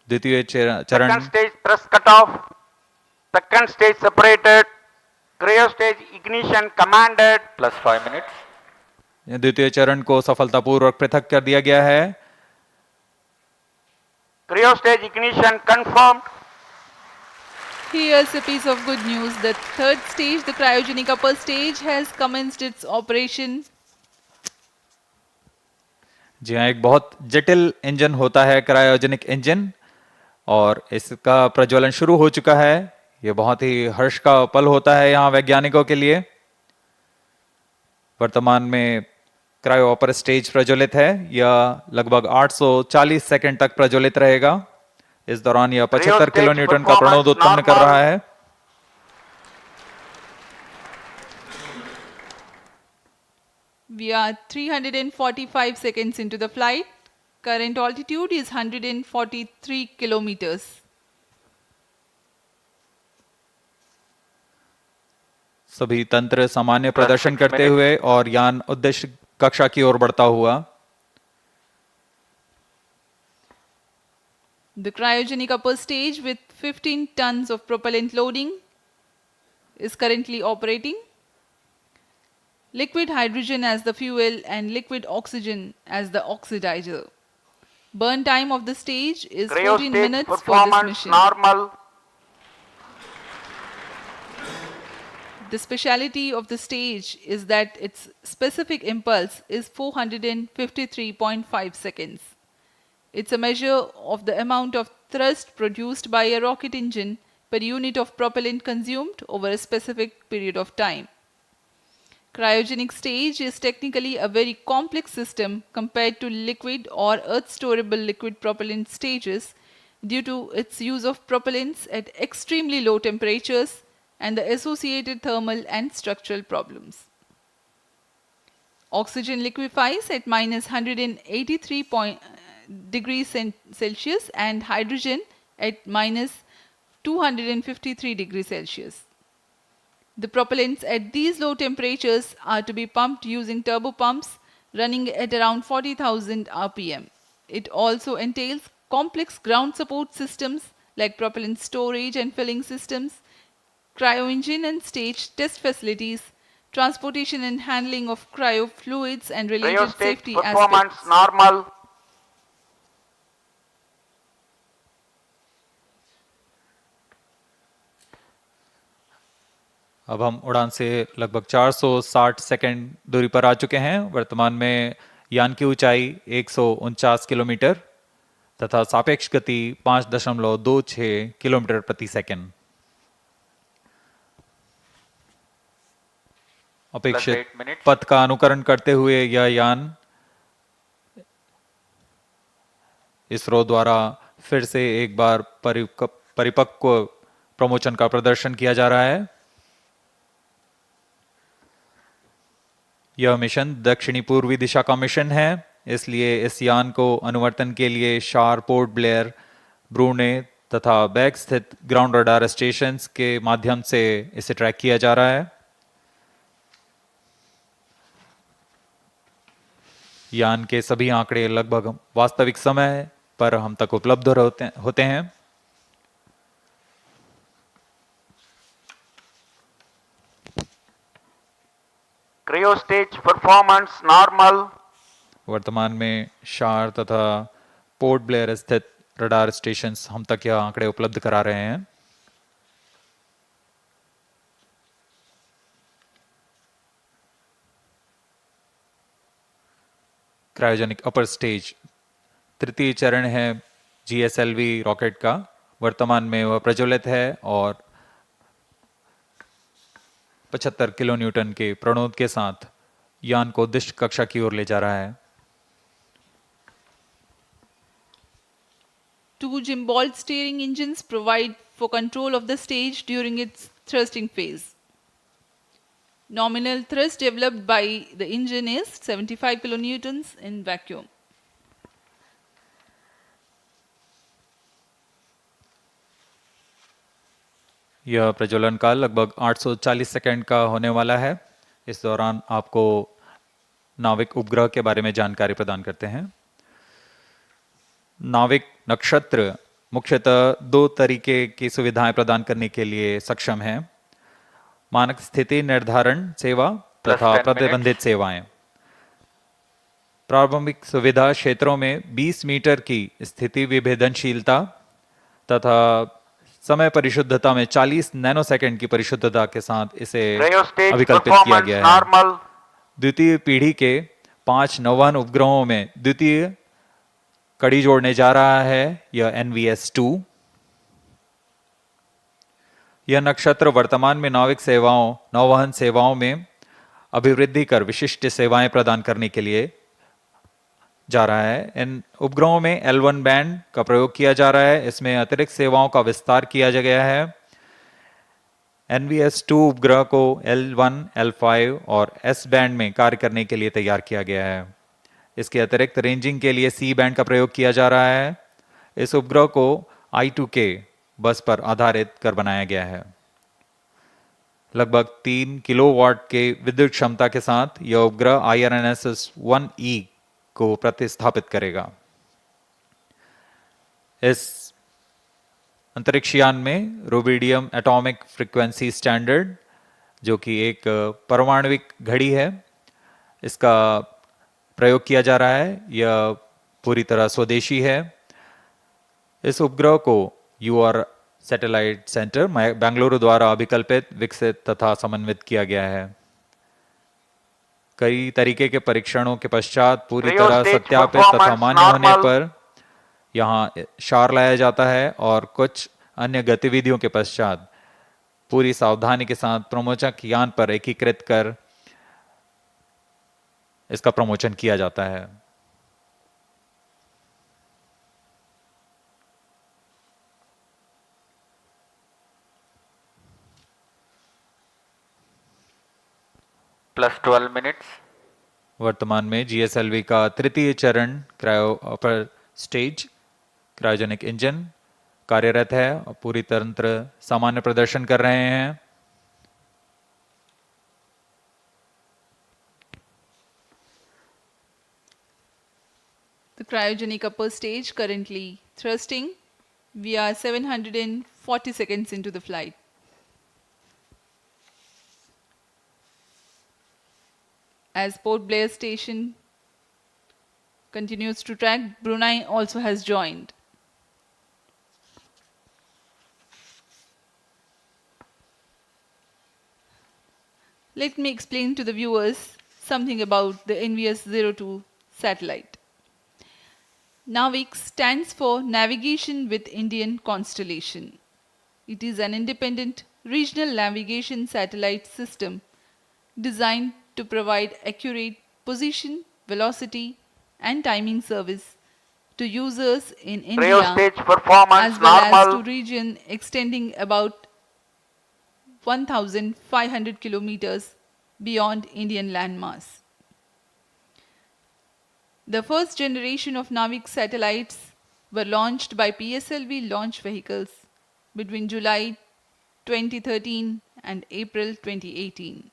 द्वितीय चरण Second stage thrust cutoff, second stage separated, cryo stage ignition commanded. +5 minutes. द्वितीय चरण को सफलतापूर्वक पृथक कर दिया गया है। Cryo stage ignition confirmed. Here's a piece of good news. The third stage, the cryogenic upper stage, has commenced its operation. जी हाँ, एक बहुत जटिल इंजन होता है क्रायोजेनिक इंजन और इसका प्रज्वलन शुरू हो चुका है। ये बहुत ही हर्ष का पल होता है यहाँ वैज्ञानिकों के लिए। वर्तमान में क्रायो अपर स्टेज प्रज्वलित है। यह लगभग 840 सेकंड तक प्रज्वलित रहेगा। इस दौरान यह 75 किलोन्यूटन का प्रणोद उत्पन्न कर रहा है। We are 345 seconds into the flight. Current altitude is 143 kilometers. सभी तंत्र सामान्य प्रदर्शन करते हुए और यान उद्देश्य कक्षा की ओर बढ़ता हुआ। The cryogenic upper stage with 15 tons of propellant loading is currently operating. Liquid hydrogen as the fuel and liquid oxygen as the oxidizer. Burn time of the stage is 14 minutes for this mission. Normal. The speciality of the stage is that its specific impulse is 453.5 seconds. It's a measure of the amount of thrust produced by a rocket engine per unit of propellant consumed over a specific period of time. Cryogenic stage is technically a very complex system compared to liquid or earth-storable liquid propellant stages due to its use of propellants at extremely low temperatures and the associated thermal and structural problems. Oxygen liquefies at -183 degrees Celsius and hydrogen at -253 degrees Celsius. The propellants at these low temperatures are to be pumped using turbopumps running at around 40,000 RPM. It also entails complex ground support systems like propellant storage and filling systems, cryo engine and stage test facilities, transportation and handling of cryo fluids and Cryo related stage safety performance aspects. normal. अब हम उड़ान से लगभग 460 second दूरी पर आ चुके हैं। वर्तमान में यान की ऊंचाई 149 किलोमीटर तथा सापेक्ष गति 5.26 किलोमीटर प्रति सेकंड। अपेक्षित 8 minutes. पथ का अनुकरण करते हुए यह यान इसरो द्वारा फिर से एक बार परिपक्व प्रमोशन का प्रदर्शन किया जा रहा है। यह मिशन दक्षिणी पूर्वी दिशा का मिशन है, इसलिए इस यान को अनुवर्तन के लिए शार, पोर्ट ब्लेयर, ब्रूने तथा बैग स्थित ग्राउंड रडार स्टेशन के माध्यम से इसे ट्रैक किया जा रहा है। यान के सभी आंकड़े लगभग वास्तविक समय पर हम तक उपलब्ध होते हैं। Cryo stage performance normal. वर्तमान में शार तथा पोर्ट ब्लेयर स्थित रडार स्टेशन हम तक यह आंकड़े उपलब्ध करा रहे हैं। क्रायोजेनिक अपर स्टेज तृतीय चरण है GSLV रॉकेट का। वर्तमान में वह प्रज्वलित है और 75 किलो न्यूटन के प्रणोद के साथ यान को उद्दिष्ट कक्षा की ओर ले जा रहा है। Two gimbal steering engines provide for control of the stage during its thrusting phase. Nominal thrust developed by the engine is 75 kilonewtons in vacuum. यह प्रज्वलन काल लगभग 840 सेकंड का होने वाला है। इस दौरान आपको नाविक उपग्रह के बारे में जानकारी प्रदान करते हैं। नाविक नक्षत्र मुख्यतः दो तरीके की सुविधाएं प्रदान करने के लिए सक्षम है: मानक स्थिति निर्धारण सेवा तथा प्रतिबंधित सेवाएं। प्रारंभिक सुविधा क्षेत्रों में 20 मीटर की स्थिति विभेदनशीलता तथा समय परिशुद्धता में 40 नैनोसेकंड की परिशुद्धता के साथ इसे Cryo stage अभिकल्पित किया performance गया है। normal. द्वितीय पीढ़ी के 5 नौवहन उपग्रहों में द्वितीय कड़ी जोड़ने जा रहा है यह NVS-02। यह नक्षत्र वर्तमान में नाविक सेवाओं, नौवहन सेवाओं में अभिवृद्धि कर विशिष्ट सेवाएं प्रदान करने के लिए जा रहा है। इन उपग्रहों में L1 बैंड का प्रयोग किया जा रहा है। इसमें अतिरिक्त सेवाओं का विस्तार किया गया है। NVS-02 उपग्रह को L1, L5 और S बैंड में कार्य करने के लिए तैयार किया गया है। इसके अतिरिक्त रेंजिंग के लिए C बैंड का प्रयोग किया जा रहा है। इस उपग्रह को I2K बस पर आधारित कर बनाया गया है। लगभग 3 किलोवाट के विद्युत क्षमता के साथ यह उपग्रह IRNSS-1E को प्रतिस्थापित करेगा। इस अंतरिक्ष यान में रुबिडियम एटॉमिक फ्रीक्वेंसी स्टैंडर्ड, जो कि एक परमाणविक घड़ी है, इसका प्रयोग किया जा रहा है। यह पूरी तरह स्वदेशी है। इस उपग्रह को UR सैटेलाइट सेंटर बेंगलुरु द्वारा अभिकल्पित, विकसित तथा समन्वित किया गया है। कई तरीके के परीक्षणों के पश्चात पूरी Cryo तरह stage सत्यापित तथा performance मान्य होने normal. पर यहाँ शार लाया जाता है और कुछ अन्य गतिविधियों के पश्चात पूरी सावधानी के साथ प्रमोचक यान पर एकीकृत कर इसका प्रमोचन किया जाता है। +12 minutes. वर्तमान में GSLV का तृतीय चरण cryo upper stage cryogenic engine कार्यरत है और पूरी तंत्र सामान्य प्रदर्शन कर रहे हैं। The cryogenic upper stage currently thrusting. We are 740 seconds into the flight. As Port Blair station continues to track, Brunei also has joined. Let me explain to the viewers something about the NVS-02 satellite. NAVIC stands for Navigation with Indian Constellation. It is an independent regional navigation satellite system designed to provide accurate position, velocity, and timing service to users in India Stage performance as well as normal. to region extending about 1,500 kilometers beyond Indian landmass. The first generation of NAVIC satellites were launched by PSLV launch vehicles between July 2013 and April 2018.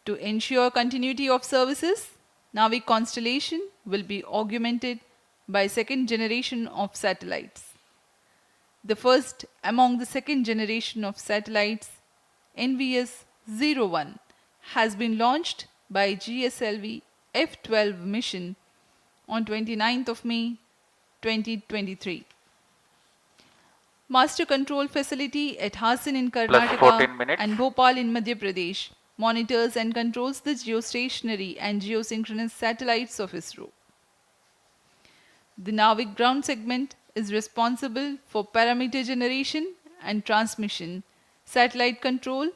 To ensure continuity of services, NAVIC constellation will be augmented by second generation of satellites. The first among the second generation of satellites, NVS-01, has been launched by GSLV-F15 mission on 29th of May 2023. Master control facility at Hassan in Karnataka and Bhopal in Madhya Pradesh monitors and controls the geostationary and geosynchronous satellites of ISRO. The NAVIC ground segment is responsible for parameter generation and transmission, satellite control,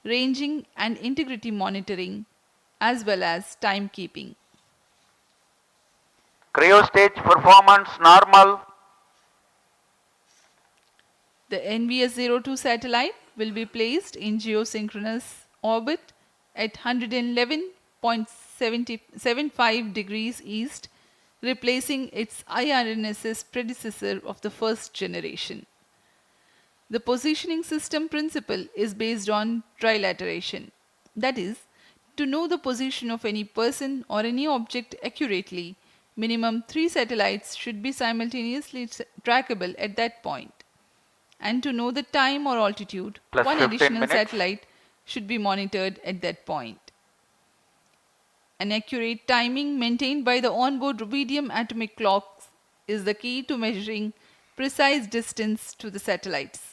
ranging and integrity monitoring, as well as timekeeping. Cryo stage performance normal. The NVS-02 satellite will be placed in geosynchronous orbit at 111.75 degrees east, replacing its IRNSS predecessor of the first generation. The positioning system principle is based on trilateration. That is, to know the position of any person or any object accurately, minimum 3 satellites should be simultaneously trackable at that point. And to know the time or altitude, one additional satellite should be monitored at that point. An accurate timing maintained by the onboard rubidium atomic clocks is the key to measuring precise distance to the satellites.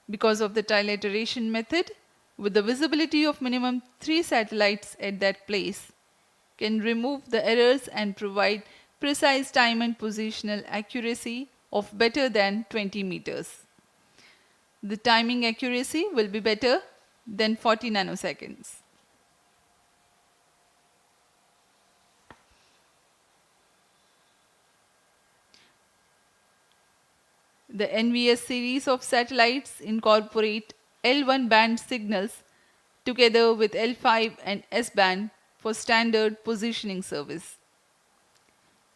Because of the trilateration method, with the visibility of minimum 3 satellites at that place, can remove the errors and provide precise time and positional accuracy of better than 20 meters. The timing accuracy will be better than 40 nanoseconds. The NVS series of satellites incorporate L1 band signals together with L5 and S band for standard positioning service.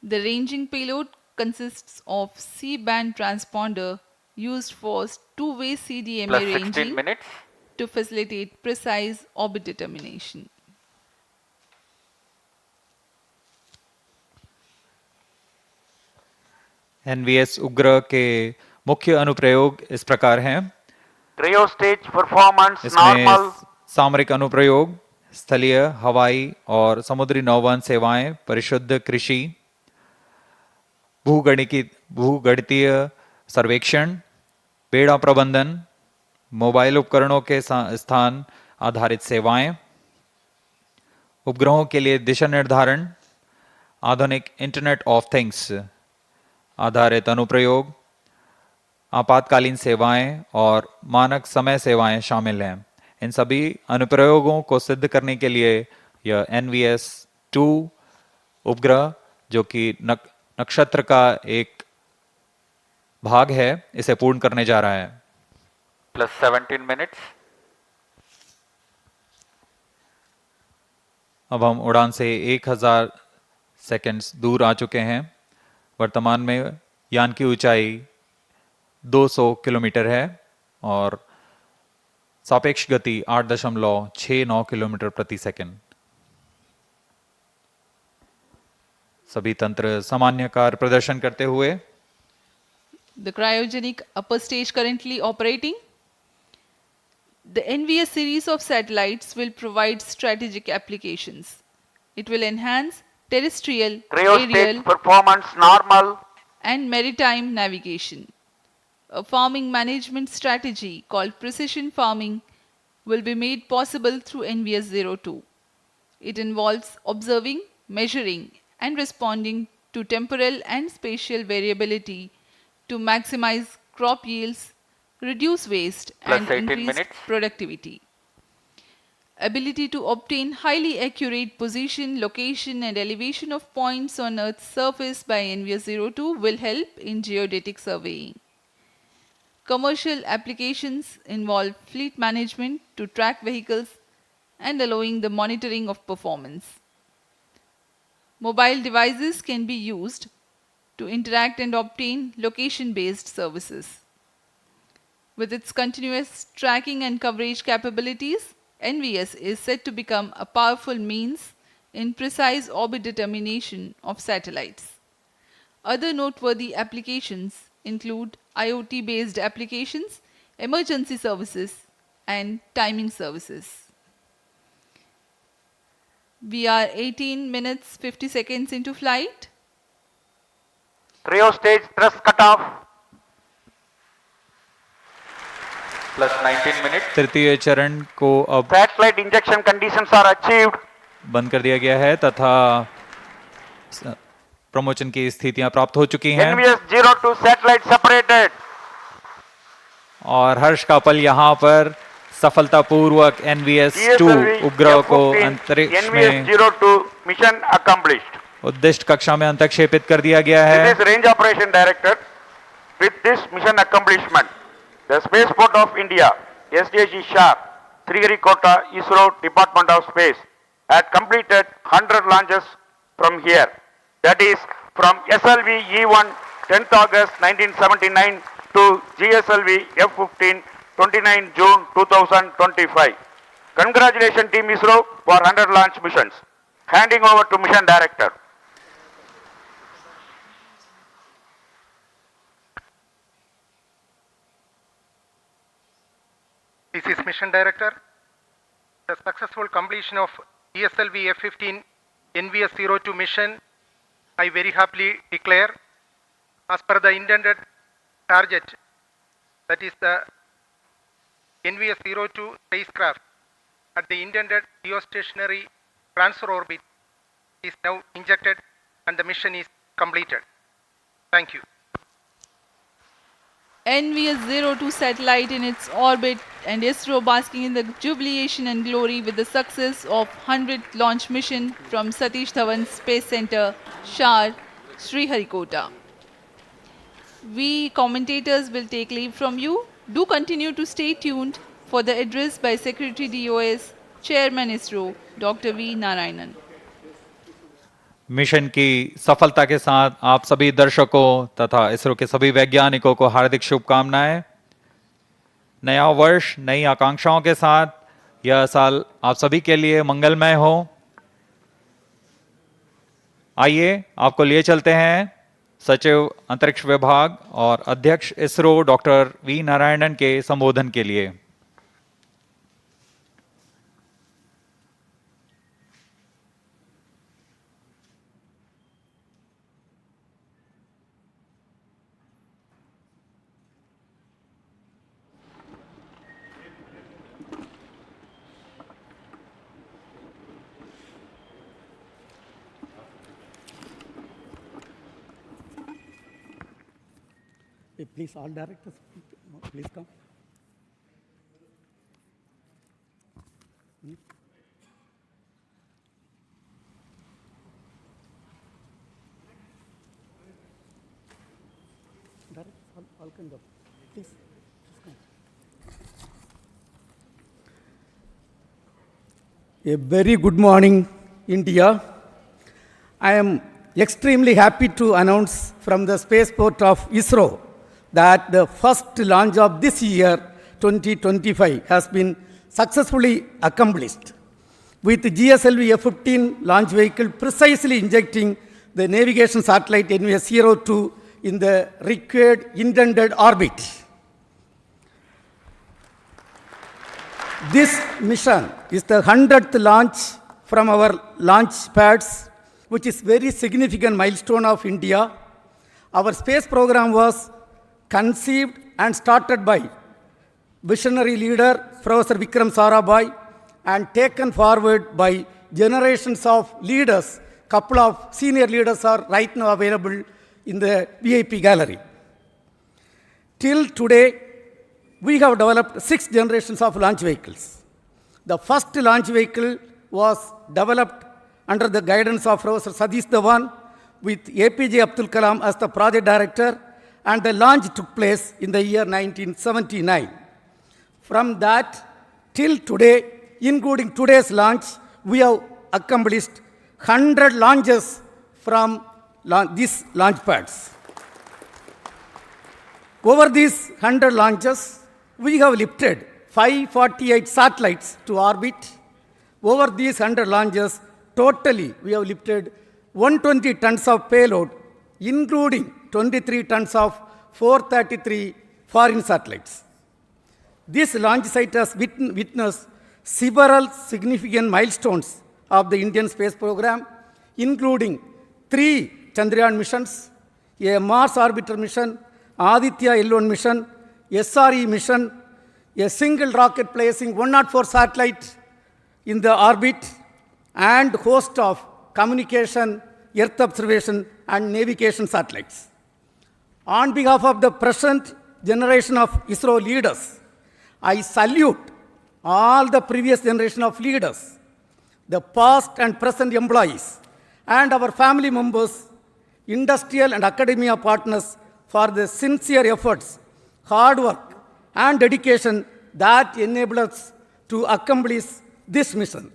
The ranging payload consists of C-band transponder used for two-way CDMA ranging to facilitate precise orbit determination. NVS उग्र के मुख्य अनुप्रयोग इस प्रकार हैं। Cryo stage performance इसमें normal. सामरिक अनुप्रयोग, स्थलीय, हवाई और समुद्री नौवहन सेवाएं, परिशुद्ध कृषि, भूगणितीय सर्वेक्षण, बेड़ा प्रबंधन, मोबाइल उपकरणों के स्थान आधारित सेवाएं, उपग्रहों के लिए दिशा निर्धारण, आधुनिक इंटरनेट ऑफ थिंग्स आधारित अनुप्रयोग, आपातकालीन सेवाएं और मानक समय सेवाएं शामिल हैं। इन सभी अनुप्रयोगों को सिद्ध करने के लिए यह NVS-2 उपग्रह, जो कि नक्षत्र का एक भाग है, इसे पूर्ण करने जा रहा है। +17 minutes. अब हम उड़ान से 1000 सेकंड्स दूर आ चुके हैं। वर्तमान में यान की ऊंचाई 200 किलोमीटर है और सापेक्ष गति 8.69 किलोमीटर प्रति सेकंड। सभी तंत्र सामान्य कार्य प्रदर्शन करते हुए The cryogenic upper stage currently operating. The NVS series of satellites will provide strategic applications. It will enhance terrestrial, Cryo stage aerial, performance normal. and maritime navigation. A farming management strategy called precision farming will be made possible through NVS-02. It involves observing, measuring, and responding to temporal and spatial variability to maximize crop yields, reduce waste, Plus and 18 increase minutes. productivity. Ability to obtain highly accurate position, location, and elevation of points on Earth's surface by NVS-02 will help in geodetic surveying. Commercial applications involve fleet management to track vehicles and allowing the monitoring of performance. Mobile devices can be used to interact and obtain location-based services. With its continuous tracking and coverage capabilities, NVS is set to become a powerful means in precise orbit determination of satellites. Other noteworthy applications include IoT-based applications, emergency services, and timing services. We are 18 minutes 50 seconds into flight. Cryo stage thrust cutoff. Plus 19 minutes. तृतीय चरण को अब Satellite injection conditions are achieved. बंद कर दिया गया है तथा प्रमोशन की स्थितियां प्राप्त हो चुकी हैं NVS-02 satellite separated. और हर्ष का पल यहाँ पर सफलतापूर्वक NVS-2 उपग्रह को अंतरिक्ष में NVS-02 mission accomplished. उद्दिष्ट कक्षा में अंतक्षेपित कर दिया गया है। This is range operation director. With this mission accomplishment, the spaceport of India, SDSC SHAR, Sriharikota, ISRO Department of Space, had completed 100 launches from here. That is from SLV-E1 10th August 1979 to GSLV-F15 29 June 2025. Congratulations Team ISRO for 100 launch missions. Handing over to Mission Director. This is Mission Director. The successful completion of GSLV-F15 NVS-02 mission, I very happily declare, as per the intended target, that is the NVS-02 spacecraft at the intended geostationary transfer orbit is now injected and the mission is completed. Thank you. NVS-02 satellite in its orbit and ISRO basking in the jubilation and glory with the success of 100th launch mission from Satish Dhawan Space Centre, SHAR, Sriharikota. We commentators will take leave from you. Do continue to stay tuned for the address by Secretary DOS, Chairman ISRO, Dr. V. Narayanan. Mission की सफलता के साथ आप सभी दर्शकों तथा इसरो के सभी वैज्ञानिकों को हार्दिक शुभकामनाएं। नया वर्ष नई आकांक्षाओं के साथ यह साल आप सभी के लिए मंगलमय हो। आइए आपको लिए चलते हैं सचिव अंतरिक्ष विभाग और अध्यक्ष इसरो डॉक्टर वी नारायणन के संबोधन के लिए। Please, all directors, please come. Directors, all can go. Please come. A very good morning, India. I am extremely happy to announce from the spaceport of ISRO that the first launch of this year, 2025, has been successfully accomplished, with GSLV-F15 launch vehicle precisely injecting the navigation satellite NVS-02 in the required intended orbit. This mission is the 100th launch from our launch pads, which is very significant milestone of India. Our space program was conceived and started by visionary leader Professor Vikram Sarabhai and taken forward by generations of leaders. Couple of senior leaders are right now available in the VIP gallery. Till today, we have developed 6 generations of launch vehicles. The first launch vehicle was developed under the guidance of Professor Satish Dhawan with APJ Abdul Kalam as the project director, and the launch took place in the year 1979. From that till today, including today's launch, we have accomplished 100 launches from these launch pads. Over these 100 launches, we have lifted 548 satellites to orbit. Over these 100 launches, totally we have lifted 120 tons of payload, including 23 tons of 433 foreign satellites. This launch site has witnessed several significant milestones of the Indian space program, including 3 Chandrayaan missions, a Mars orbiter mission, Aditya L1 mission, SRE mission, a single rocket placing 104 satellites in the orbit, and host of communication, Earth observation, and navigation satellites. On behalf of the present generation of ISRO leaders, I salute all the previous generation of leaders, the past and present employees, and our family members, industrial and academia partners for the sincere efforts, hard work, and dedication that enable us to accomplish this mission.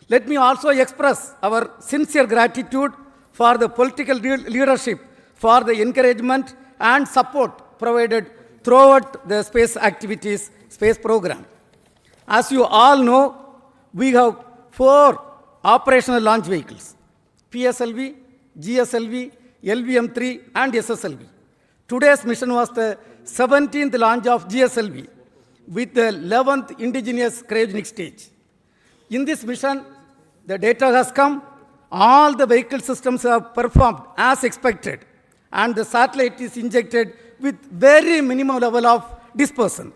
Let me also express our sincere gratitude for the political leadership for the encouragement and support provided throughout the space activities, space program. As you all know, we have 4 operational launch vehicles: PSLV, GSLV, LVM-3, and SSLV. Today's mission was the 17th launch of GSLV with the 11th indigenous cryogenic stage. In this mission, the data has come, all the vehicle systems have performed as expected, and the satellite is injected with very minimum level of dispersion.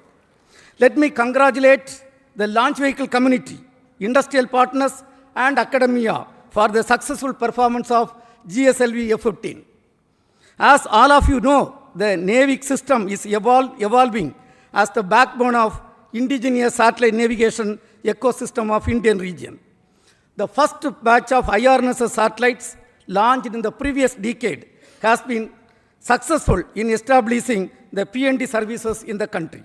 Let me congratulate the launch vehicle community, industrial partners, and academia for the successful performance of GSLV-F15. As all of you know, the NAVIC system is evolving as the backbone of indigenous satellite navigation ecosystem of Indian region. The first batch of IRNSS satellites launched in the previous decade has been successful in establishing the PND services in the country.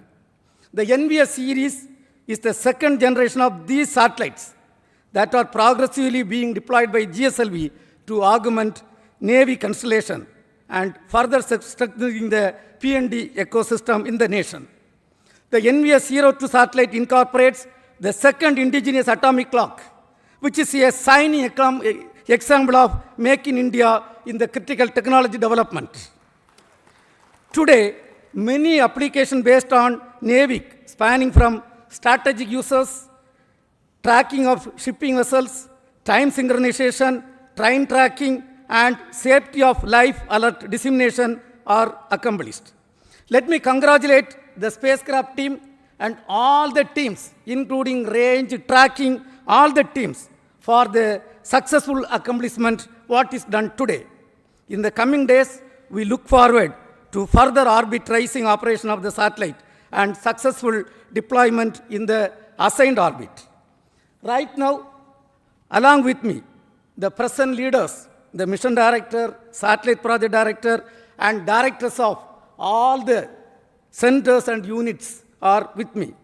The NVS series is the second generation of these satellites that are progressively being deployed by GSLV to augment Navy constellation and further strengthening the PND ecosystem in the nation. The NVS-02 satellite incorporates the second indigenous atomic clock, which is a shining example of Make in India in the critical technology development. Today, many applications based on NAVIC, spanning from strategic uses, tracking of shipping vessels, time synchronization, train tracking, and safety of life alert dissemination are accomplished. Let me congratulate the spacecraft team and all the teams, including range, tracking, all the teams, for the successful accomplishment what is done today. In the coming days, we look forward to further orbit tracing operation of the satellite and successful deployment in the assigned orbit. Right now, along with me, the present leaders, the mission director, satellite project director, and directors of all the centers and units are with me.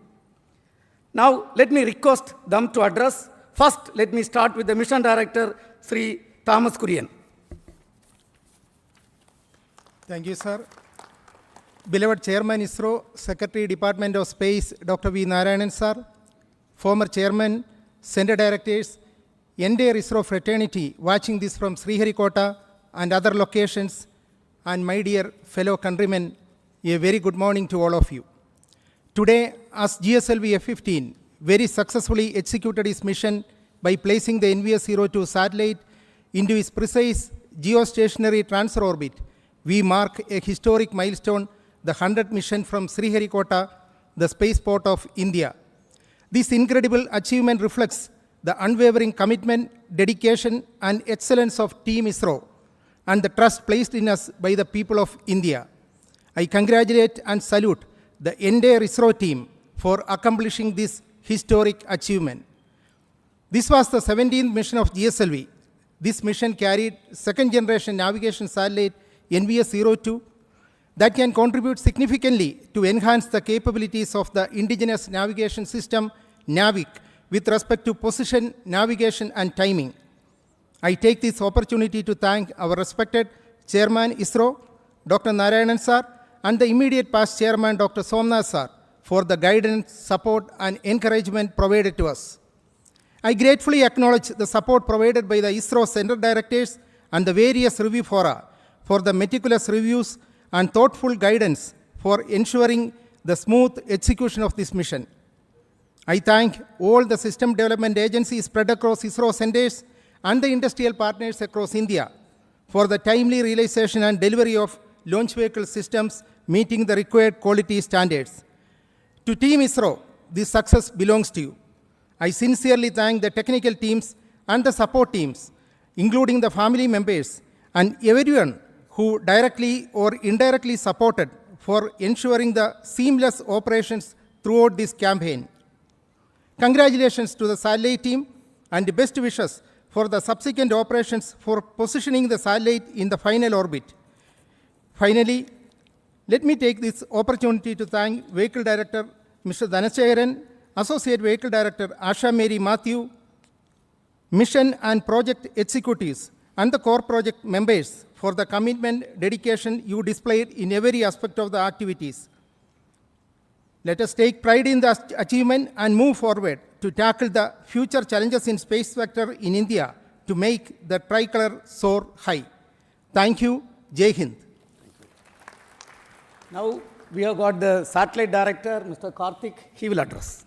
Now, let me request them to address. First, let me start with the mission director, Sri Thomas Kurian. Thank you, sir. Beloved Chairman ISRO, Secretary Department of Space, Dr. V. Narayanan, sir, former Chairman, Center Directors, entire ISRO fraternity watching this from Sriharikota, and other locations, and my dear fellow countrymen, a very good morning to all of you. Today, as GSLV-F15 very successfully executed its mission by placing the NVS-02 satellite into its precise geostationary transfer orbit, we mark a historic milestone, the 100th mission from Sriharikota, the spaceport of India. This incredible achievement reflects the unwavering commitment, dedication, and excellence of Team ISRO and the trust placed in us by the people of India. I congratulate and salute the entire ISRO team for accomplishing this historic achievement. This was the 17th mission of GSLV. This mission carried second-generation navigation satellite NVS-02 that can contribute significantly to enhance the capabilities of the indigenous navigation system, NAVIC, with respect to position, navigation, and timing. I take this opportunity to thank our respected Chairman ISRO, Dr. Narayanan Sir, and the immediate past Chairman, Dr. Somnath Sir, for the guidance, support, and encouragement provided to us. I gratefully acknowledge the support provided by the ISRO Center Directors and the various review fora for the meticulous reviews and thoughtful guidance for ensuring the smooth execution of this mission. I thank all the system development agencies spread across ISRO centers and the industrial partners across India for the timely realization and delivery of launch vehicle systems meeting the required quality standards. To Team ISRO, this success belongs to you. I sincerely thank the technical teams and the support teams, including the family members and everyone who directly or indirectly supported for ensuring the seamless operations throughout this campaign. Congratulations to the satellite team and best wishes for the subsequent operations for positioning the satellite in the final orbit. Finally, let me take this opportunity to thank Vehicle Director Mr. Dhanachekaran, Associate Vehicle Director Asha Mary Matthew, Mission and Project Executives, and the core project members for the commitment, dedication you displayed in every aspect of the activities. Let us take pride in the achievement and move forward to tackle the future challenges in space sector in India to make the tricolor soar high. Thank you. Jai Hind. Now we have got the satellite director, Mr. Karthik. He will address.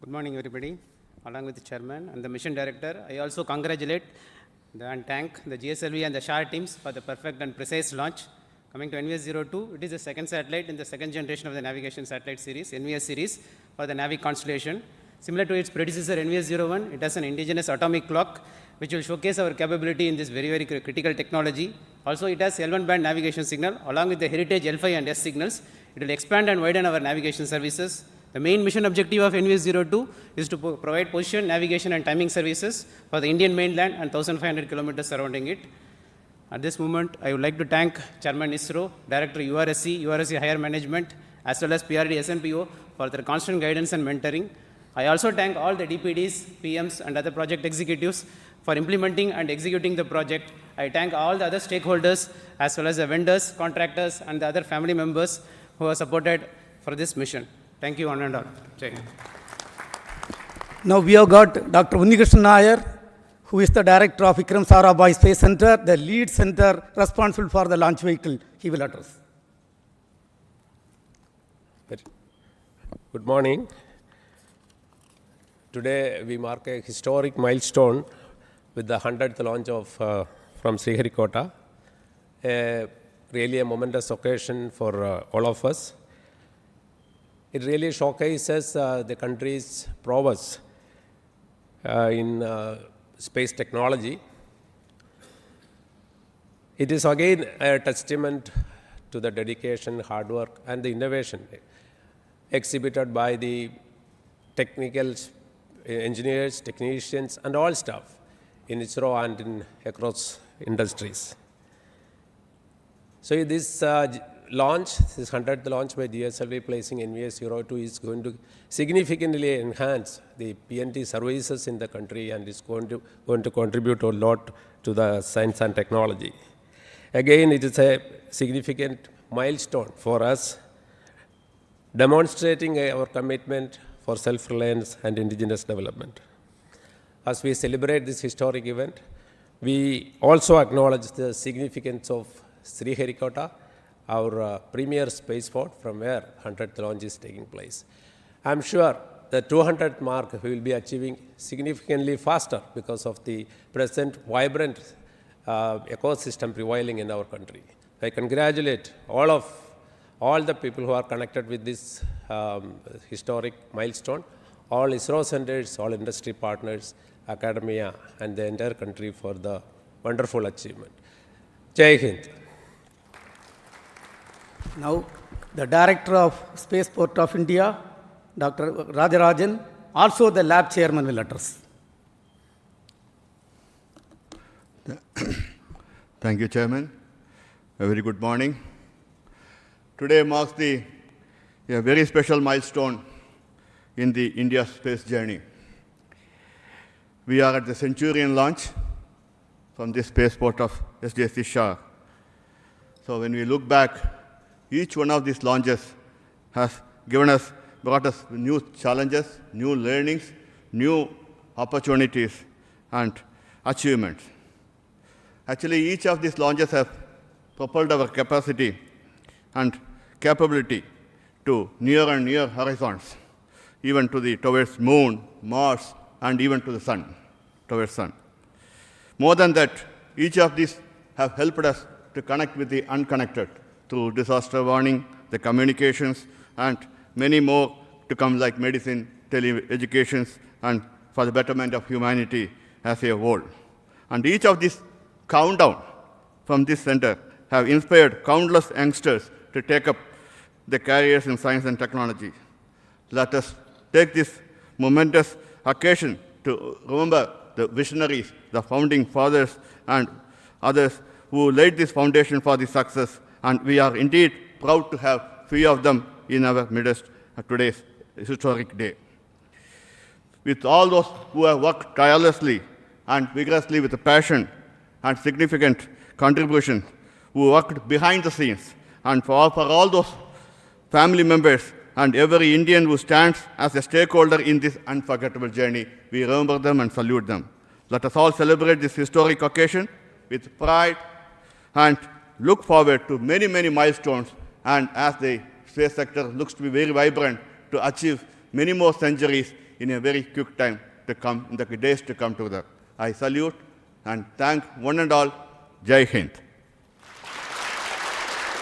Good morning, everybody. Along with the chairman and the mission director, I also congratulate and thank the GSLV and the SHAR teams for the perfect and precise launch. Coming to NVS-02, it is the second satellite in the second generation of the navigation satellite series, NVS series, for the NAVIC constellation. Similar to its predecessor, NVS-01, it has an indigenous atomic clock, which will showcase our capability in this very, very critical technology. Also, it has L1 band navigation signal, along with the heritage L5 and S signals. It will expand and widen our navigation services. The main mission objective of NVS-02 is to provide position, navigation, and timing services for the Indian mainland and 1,500 kilometers surrounding it. At this moment, I would like to thank Chairman ISRO, Director URSC Higher Management, as well as PRD SNPO for their constant guidance and mentoring. I also thank all the DPDs, PMs, and other project executives for implementing and executing the project. I thank all the other stakeholders, as well as the vendors, contractors, and the other family members who are supported for this mission. Thank you, one and all. Jai Hind. Now we have got Dr. Unnikrishnan Nair, who is the director of Vikram Sarabhai Space Centre, the lead center responsible for the launch vehicle. He will address. Good morning. Today we mark a historic milestone with the 100th launch of from Sriharikota. Really a momentous occasion for all of us. It really showcases the country's prowess in space technology. It is again a testament to the dedication, hard work, and the innovation exhibited by the technical engineers, technicians, and all staff in ISRO and across industries. So this launch, this 100th launch by GSLV placing NVS-02 is going to significantly enhance the PNT services in the country and is going to contribute a lot to the science and technology. Again, it is a significant milestone for us, demonstrating our commitment for self-reliance and indigenous development. as we celebrate this historic event, we also acknowledge the significance of Sriharikota, our premier spaceport from where 100th launch is taking place. I'm sure the 200th mark we will be achieving significantly faster because of the present vibrant ecosystem prevailing in our country. I congratulate all the people who are connected with this historic milestone, all ISRO centers, all industry partners, academia, and the entire country for the wonderful achievement. Jai Hind. Now, the Director of Spaceport of India, Dr. Rajarajan, also the lab chairman will address. Thank you, Chairman. A very good morning. Today marks a very special milestone in the India space journey. We are at the Centurion launch from this spaceport of SDSC SHAR. So when we look back, each one of these launches has brought us new challenges, new learnings, new opportunities, and achievements. Actually, each of these launches have propelled our capacity and capability to near and near horizons, even towards Moon, Mars, and even to the Sun, towards Sun. More than that, each of these have helped us to connect with the unconnected through disaster warning, the communications, and many more to come like medicine, tele-educations, and for the betterment of humanity as a whole. And each of these countdown from this center have inspired countless youngsters to take up the careers in science and technology. Let us take this momentous occasion to remember the visionaries, the founding fathers, and others who laid this foundation for the success, and we are indeed proud to have few of them in our midst at today's historic day. With all those who have worked tirelessly and vigorously with passion and significant contribution, who worked behind the scenes, and for all those family members and every Indian who stands as a stakeholder in this unforgettable journey, we remember them and salute them. Let us all celebrate this historic occasion with pride and look forward to many, many milestones, and as the space sector looks to be very vibrant, to achieve many more centuries in a very quick time to come, in the days to come together. I salute and thank one and all. Jai Hind.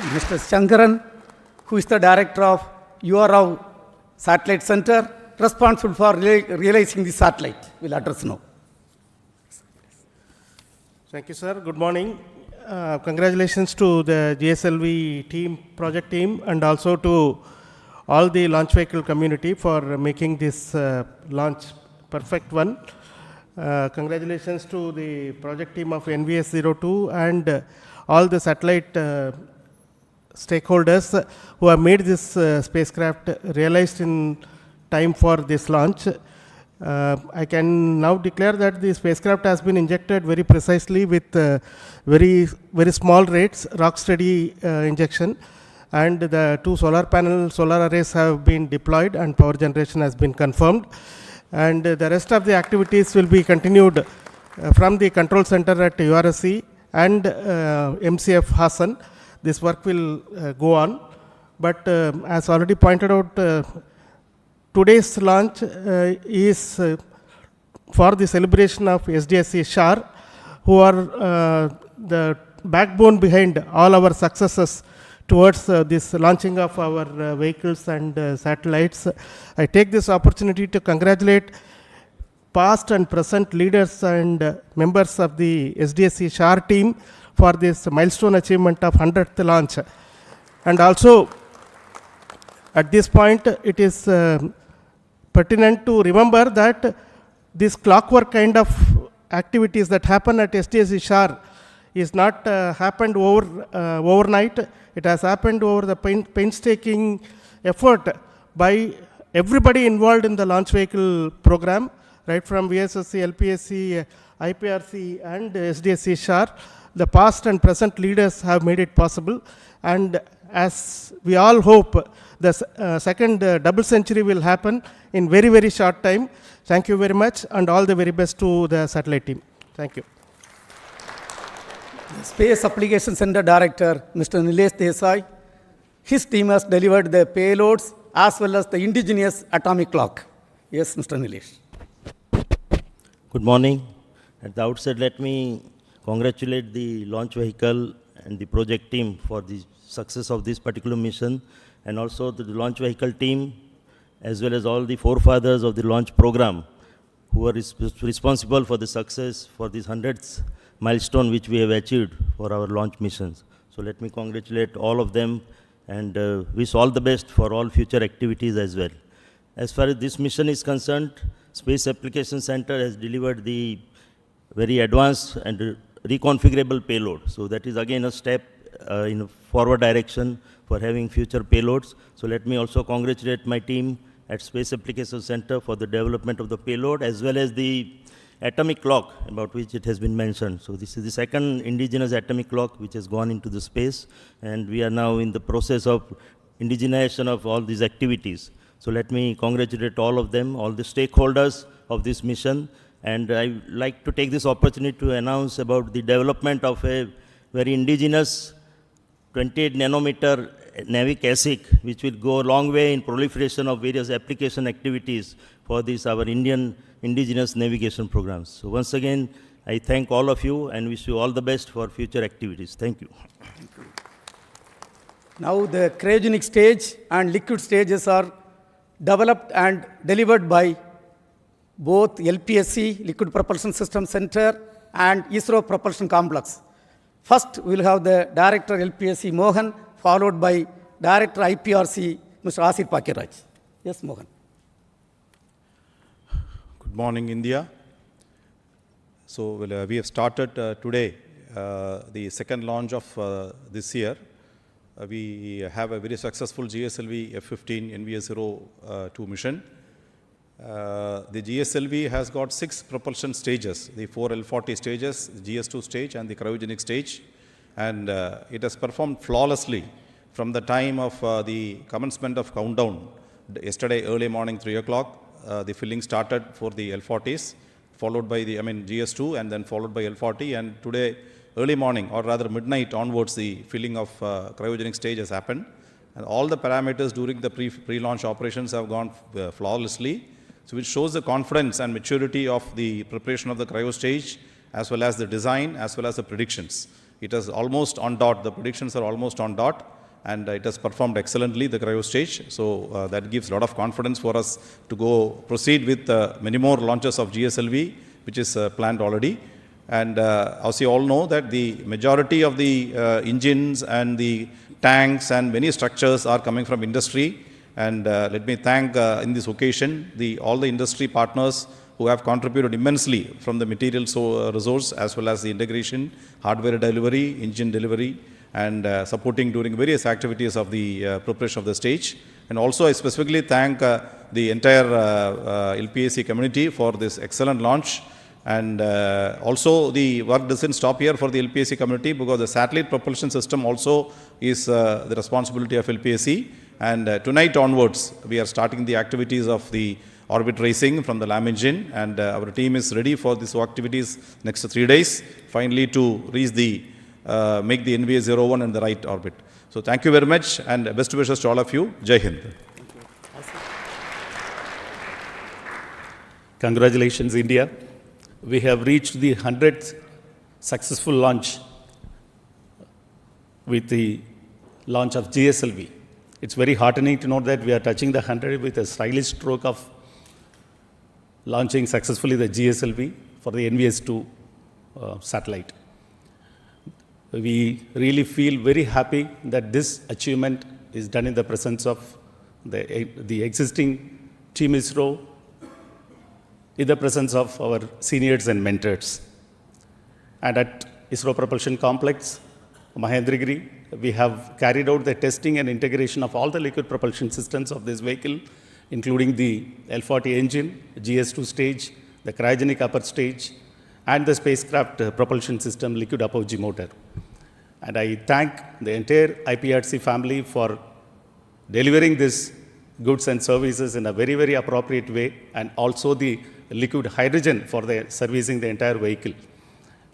Mr. Shankaran, who is the Director of URAO Satellite Center, responsible for realizing the satellite, will address now. Thank you, sir. Good morning. Congratulations to the GSLV team, project team, and also to all the launch vehicle community for making this launch perfect one. Congratulations to the project team of NVS-02 and all the satellite stakeholders who have made this spacecraft realized in time for this launch. I can now declare that the spacecraft has been injected very precisely with very small rates, rock steady injection, and the 2 solar arrays have been deployed and power generation has been confirmed. And the rest of the activities will be continued from the control center at URSC and MCF Hassan. This work will go on. But as already pointed out, today's launch is for the celebration of SDSC SHAR, who are the backbone behind all our successes towards this launching of our vehicles and satellites. I take this opportunity to congratulate past and present leaders and members of the SDSC SHAR team for this milestone achievement of 100th launch. And also, at this point, it is pertinent to remember that this clockwork kind of activities that happen at SDSC SHAR is not happened overnight. It has happened over the painstaking effort by everybody involved in the launch vehicle program, right from VSSC, LPSC, IPRC, and SDSC SHAR. The past and present leaders have made it possible, and as we all hope, the second double century will happen in very short time. Thank you very much, and all the very best to the satellite team. Thank you. Space Application Center Director, Mr. Nilesh Desai. His team has delivered the payloads as well as the indigenous atomic clock. Yes, Mr. Nilesh. Good morning. At the outset, let me congratulate the launch vehicle and the project team for the success of this particular mission, and also to the launch vehicle team, as well as all the forefathers of the launch program who are responsible for the success for this 100th milestone which we have achieved for our launch missions. So let me congratulate all of them and wish all the best for all future activities as well. As far as this mission is concerned, Space Application Center has delivered the very advanced and reconfigurable payload. So that is again a step in a forward direction for having future payloads. So let me also congratulate my team at Space Application Center for the development of the payload as well as the atomic clock about which it has been mentioned. So this is the second indigenous atomic clock which has gone into the space, and we are now in the process of indigenization of all these activities. So let me congratulate all of them, all the stakeholders of this mission, and I would like to take this opportunity to announce about the development of a very indigenous 28 nanometer NAVIC ASIC, which will go a long way in proliferation of various application activities for this, our Indian indigenous navigation programs. So once again, I thank all of you and wish you all the best for future activities. Thank you. Now the cryogenic stage and liquid stages are developed and delivered by both LPSC, Liquid Propulsion System Center, and ISRO Propulsion Complex. First, we'll have the Director LPSC Mohan, followed by Director IPRC, Mr. Asir Pakiraj. Yes, Mohan. Good morning, India. So we have started today the second launch of this year. We have a very successful GSLV-F15 NVS-02 mission. The GSLV has got 6 propulsion stages, the 4 L40 stages, the GS2 stage and the cryogenic stage, and it has performed flawlessly from the time of the commencement of countdown. Yesterday early morning 3 o'clock, the filling started for the L40s, followed by the GS2 and then followed by L40, and today early morning or rather midnight onwards the filling of cryogenic stage has happened, and all the parameters during the pre-launch operations have gone flawlessly. So which shows the confidence and maturity of the preparation of the cryo stage as well as the design as well as the predictions. It is almost on dot, the predictions are almost on dot, and it has performed excellently, the cryo stage. So that gives a lot of confidence for us to proceed with many more launches of GSLV, which is planned already. And as you all know that the majority of the engines and the tanks and many structures are coming from industry. And let me thank in this occasion all the industry partners who have contributed immensely from the material resource as well as the integration, hardware delivery, engine delivery, and supporting during various activities of the preparation of the stage. And also I specifically thank the entire LPAC community for this excellent launch. And also the work doesn't stop here for the LPAC community, because the satellite propulsion system also is the responsibility of LPAC. And tonight onwards, we are starting the activities of the orbit racing from the LAM engine, and our team is ready for these activities next 3 days, finally to reach make the NVS-01 in the right orbit. So thank you very much, and best wishes to all of you. Jai Hind. Congratulations, India. We have reached the 100th successful launch with the launch of GSLV. It's very heartening to know that we are touching the 100 with a stylish stroke of launching successfully the GSLV for the NVS-02 satellite. We really feel very happy that this achievement is done in the presence of the existing Team ISRO, in the presence of our seniors and mentors. And at ISRO Propulsion Complex, Mahendragiri, we have carried out the testing and integration of all the liquid propulsion systems of this vehicle, including the L40 engine, GS2 stage, the cryogenic upper stage, and the spacecraft propulsion system liquid apogee motor. And I thank the entire IPRC family for delivering these goods and services in a very, very appropriate way, and also the liquid hydrogen for servicing the entire vehicle.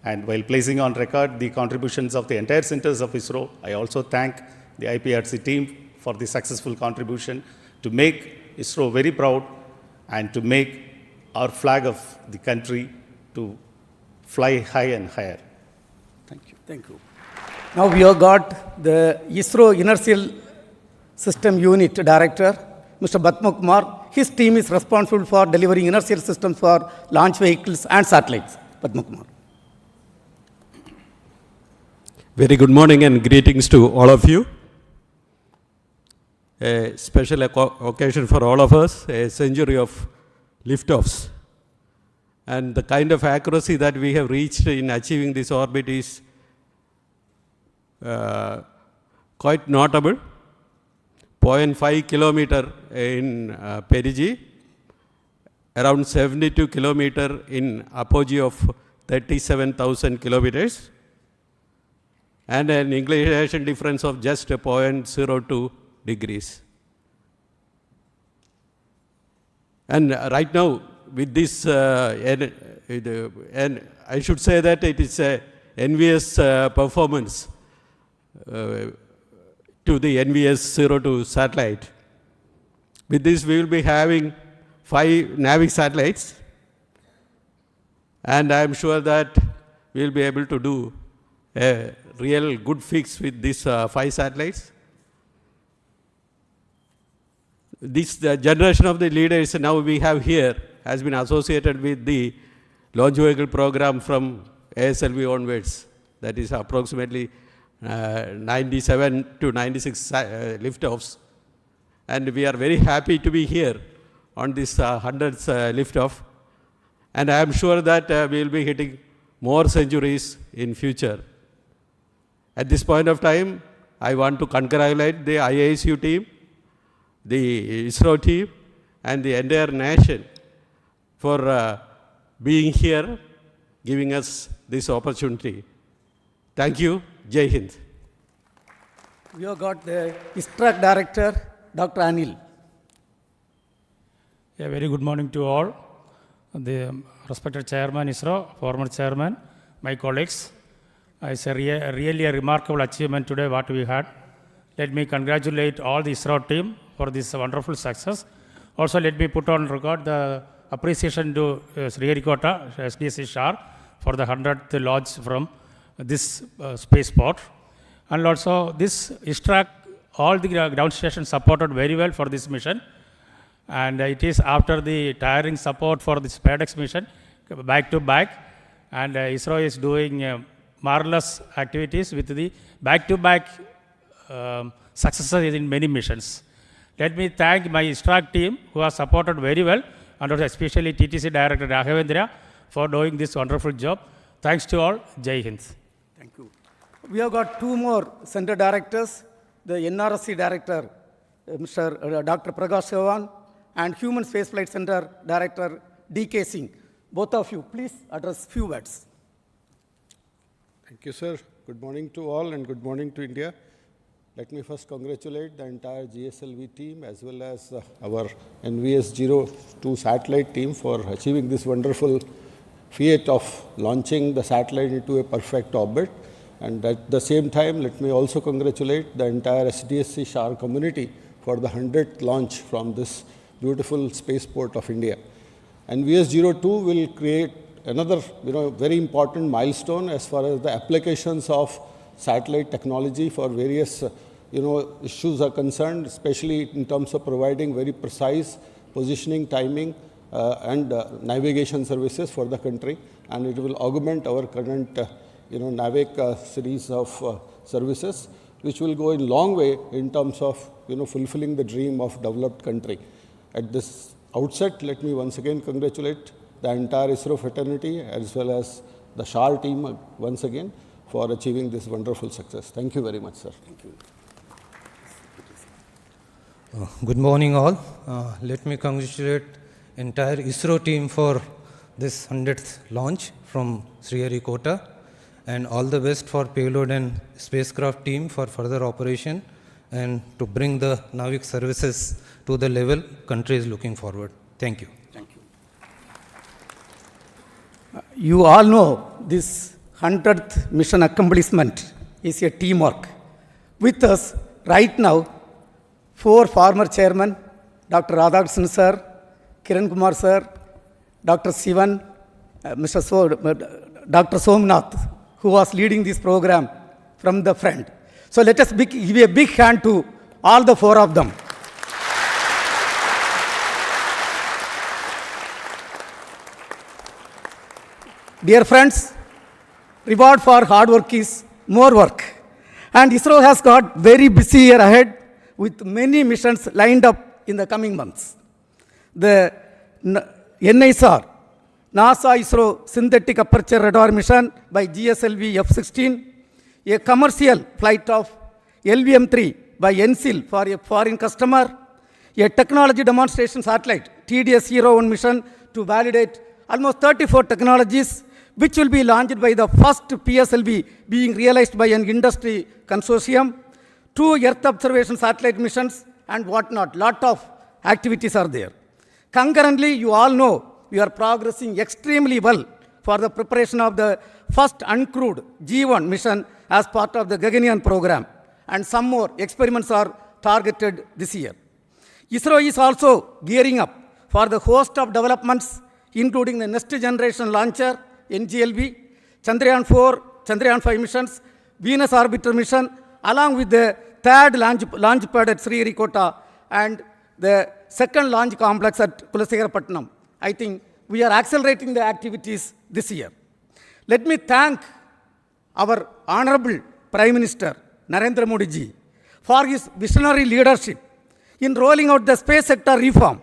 And while placing on record the contributions of the entire centers of ISRO, I also thank the IPRC team for the successful contribution to make ISRO very proud and to make our flag of the country to fly high and higher. Thank you. Thank you. Now we have got the ISRO Inertial System Unit Director, Mr. Batma Kumar. His team is responsible for delivering inertial systems for launch vehicles and satellites. Batma Kumar. Very good morning and greetings to all of you. A special occasion for all of us, a century of liftoffs. And the kind of accuracy that we have reached in achieving this orbit is quite notable. 0.5 kilometer in perigee, around 72 kilometer in apogee of 37,000 kilometers, and an inclination difference of just 0.02 degrees. And right now, with this, and I should say that it is a NVS performance to the NVS-02 satellite. With this, we will be having 5 NAVIC satellites, and I am sure that we will be able to do a real good fix with these 5 satellites. This generation of the leaders now we have here has been associated with the launch vehicle program from ASLV onwards. That is approximately 97 to 96 liftoffs. And we are very happy to be here on this 100th liftoff. And I am sure that we will be hitting more centuries in future. At this point of time, I want to congratulate the IISU team, the ISRO team, and the entire nation for being here, giving us this opportunity. Thank you. Jai Hind. We have got the ISTRAC Director, Dr. Anil. A very good morning to all. The respected Chairman ISRO, former Chairman, my colleagues. It's really a remarkable achievement today what we had. Let me congratulate all the ISRO team for this wonderful success. Also, let me put on record the appreciation to Sriharikota, SDSC SHAR, for the 100th launch from this spaceport. And also, this ISTRAC, all the ground stations supported very well for this mission. And it is after the tiring support for this SpaceX mission, back to back. And ISRO is doing marvelous activities with the back-to-back successes in many missions. Let me thank my ISTRAC team who has supported very well, and especially TTC Director Raghavendra for doing this wonderful job. Thanks to all. Jai Hind. Thank you. We have got 2 more center directors, the NRSC Director, Mr. Dr. Prakash Dhawan, and Human Spaceflight Center Director, D.K. Singh. Both of you, please address few words. Thank you, sir. Good morning to all and good morning to India. Let me first congratulate the entire GSLV team as well as our NVS-02 satellite team for achieving this wonderful feat of launching the satellite into a perfect orbit. And at the same time, let me also congratulate the entire SDSC SHAR community for the 100th launch from this beautiful spaceport of India. NVS-02 will create another very important milestone as far as the applications of satellite technology for various issues are concerned, especially in terms of providing very precise positioning, timing, and navigation services for the country. And it will augment our current NAVIC series of services, which will go a long way in terms of fulfilling the dream of developed country. At this outset, let me once again congratulate the entire ISRO fraternity as well as the SHAR team once again for achieving this wonderful success. Thank you very much, sir. Thank you. Good morning all. Let me congratulate entire ISRO team for this 100th launch from Sriharikota, and all the best for payload and spacecraft team for further operation and to bring the NAVIC services to the level country is looking forward. Thank you. Thank you. you all know this 100th mission accomplishment is a teamwork. With us right now, 4 former chairmen, Dr. Radhakrishnan sir, Kiran Kumar sir, Dr. Sivan, Dr. Somnath, who was leading this program from the front. So let us give a big hand to all the 4 of them. Dear friends, reward for hard work is more work. And ISRO has got very busy year ahead with many missions lined up in the coming months. The NISR, NASA ISRO Synthetic Aperture Radar mission by GSLV-F15, a commercial flight of LVM-3 by NCIL for a foreign customer, a technology demonstration satellite, TDS-01 mission to validate almost 34 technologies, which will be launched by the first PSLV being realized by an industry consortium, 2 Earth observation satellite missions, and whatnot. Lot of activities are there. Concurrently, you all know we are progressing extremely well for the preparation of the first uncrewed G1 mission as part of the Gaganyaan program, and some more experiments are targeted this year. ISRO is also gearing up for the host of developments, including the next generation launcher, NGLV, Chandrayaan 4, Chandrayaan 5 missions, Venus orbiter mission, along with the 3rd launch pad at Sriharikota and the 2nd launch complex at Kulasegarapatnam. I think we are accelerating the activities this year. Let me thank our Honorable Prime Minister Narendra Modi ji for his visionary leadership in rolling out the space sector reform.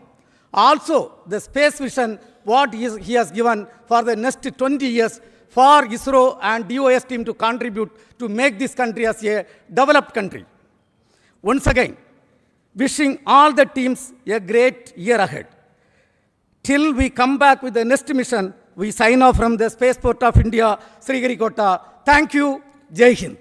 Also, the space vision what he has given for the next 20 years for ISRO and DOS team to contribute to make this country as a developed country. Once again, wishing all the teams a great year ahead. Till we come back with the next mission, we sign off from the Spaceport of India, Sriharikota. Thank you. Jai Hind.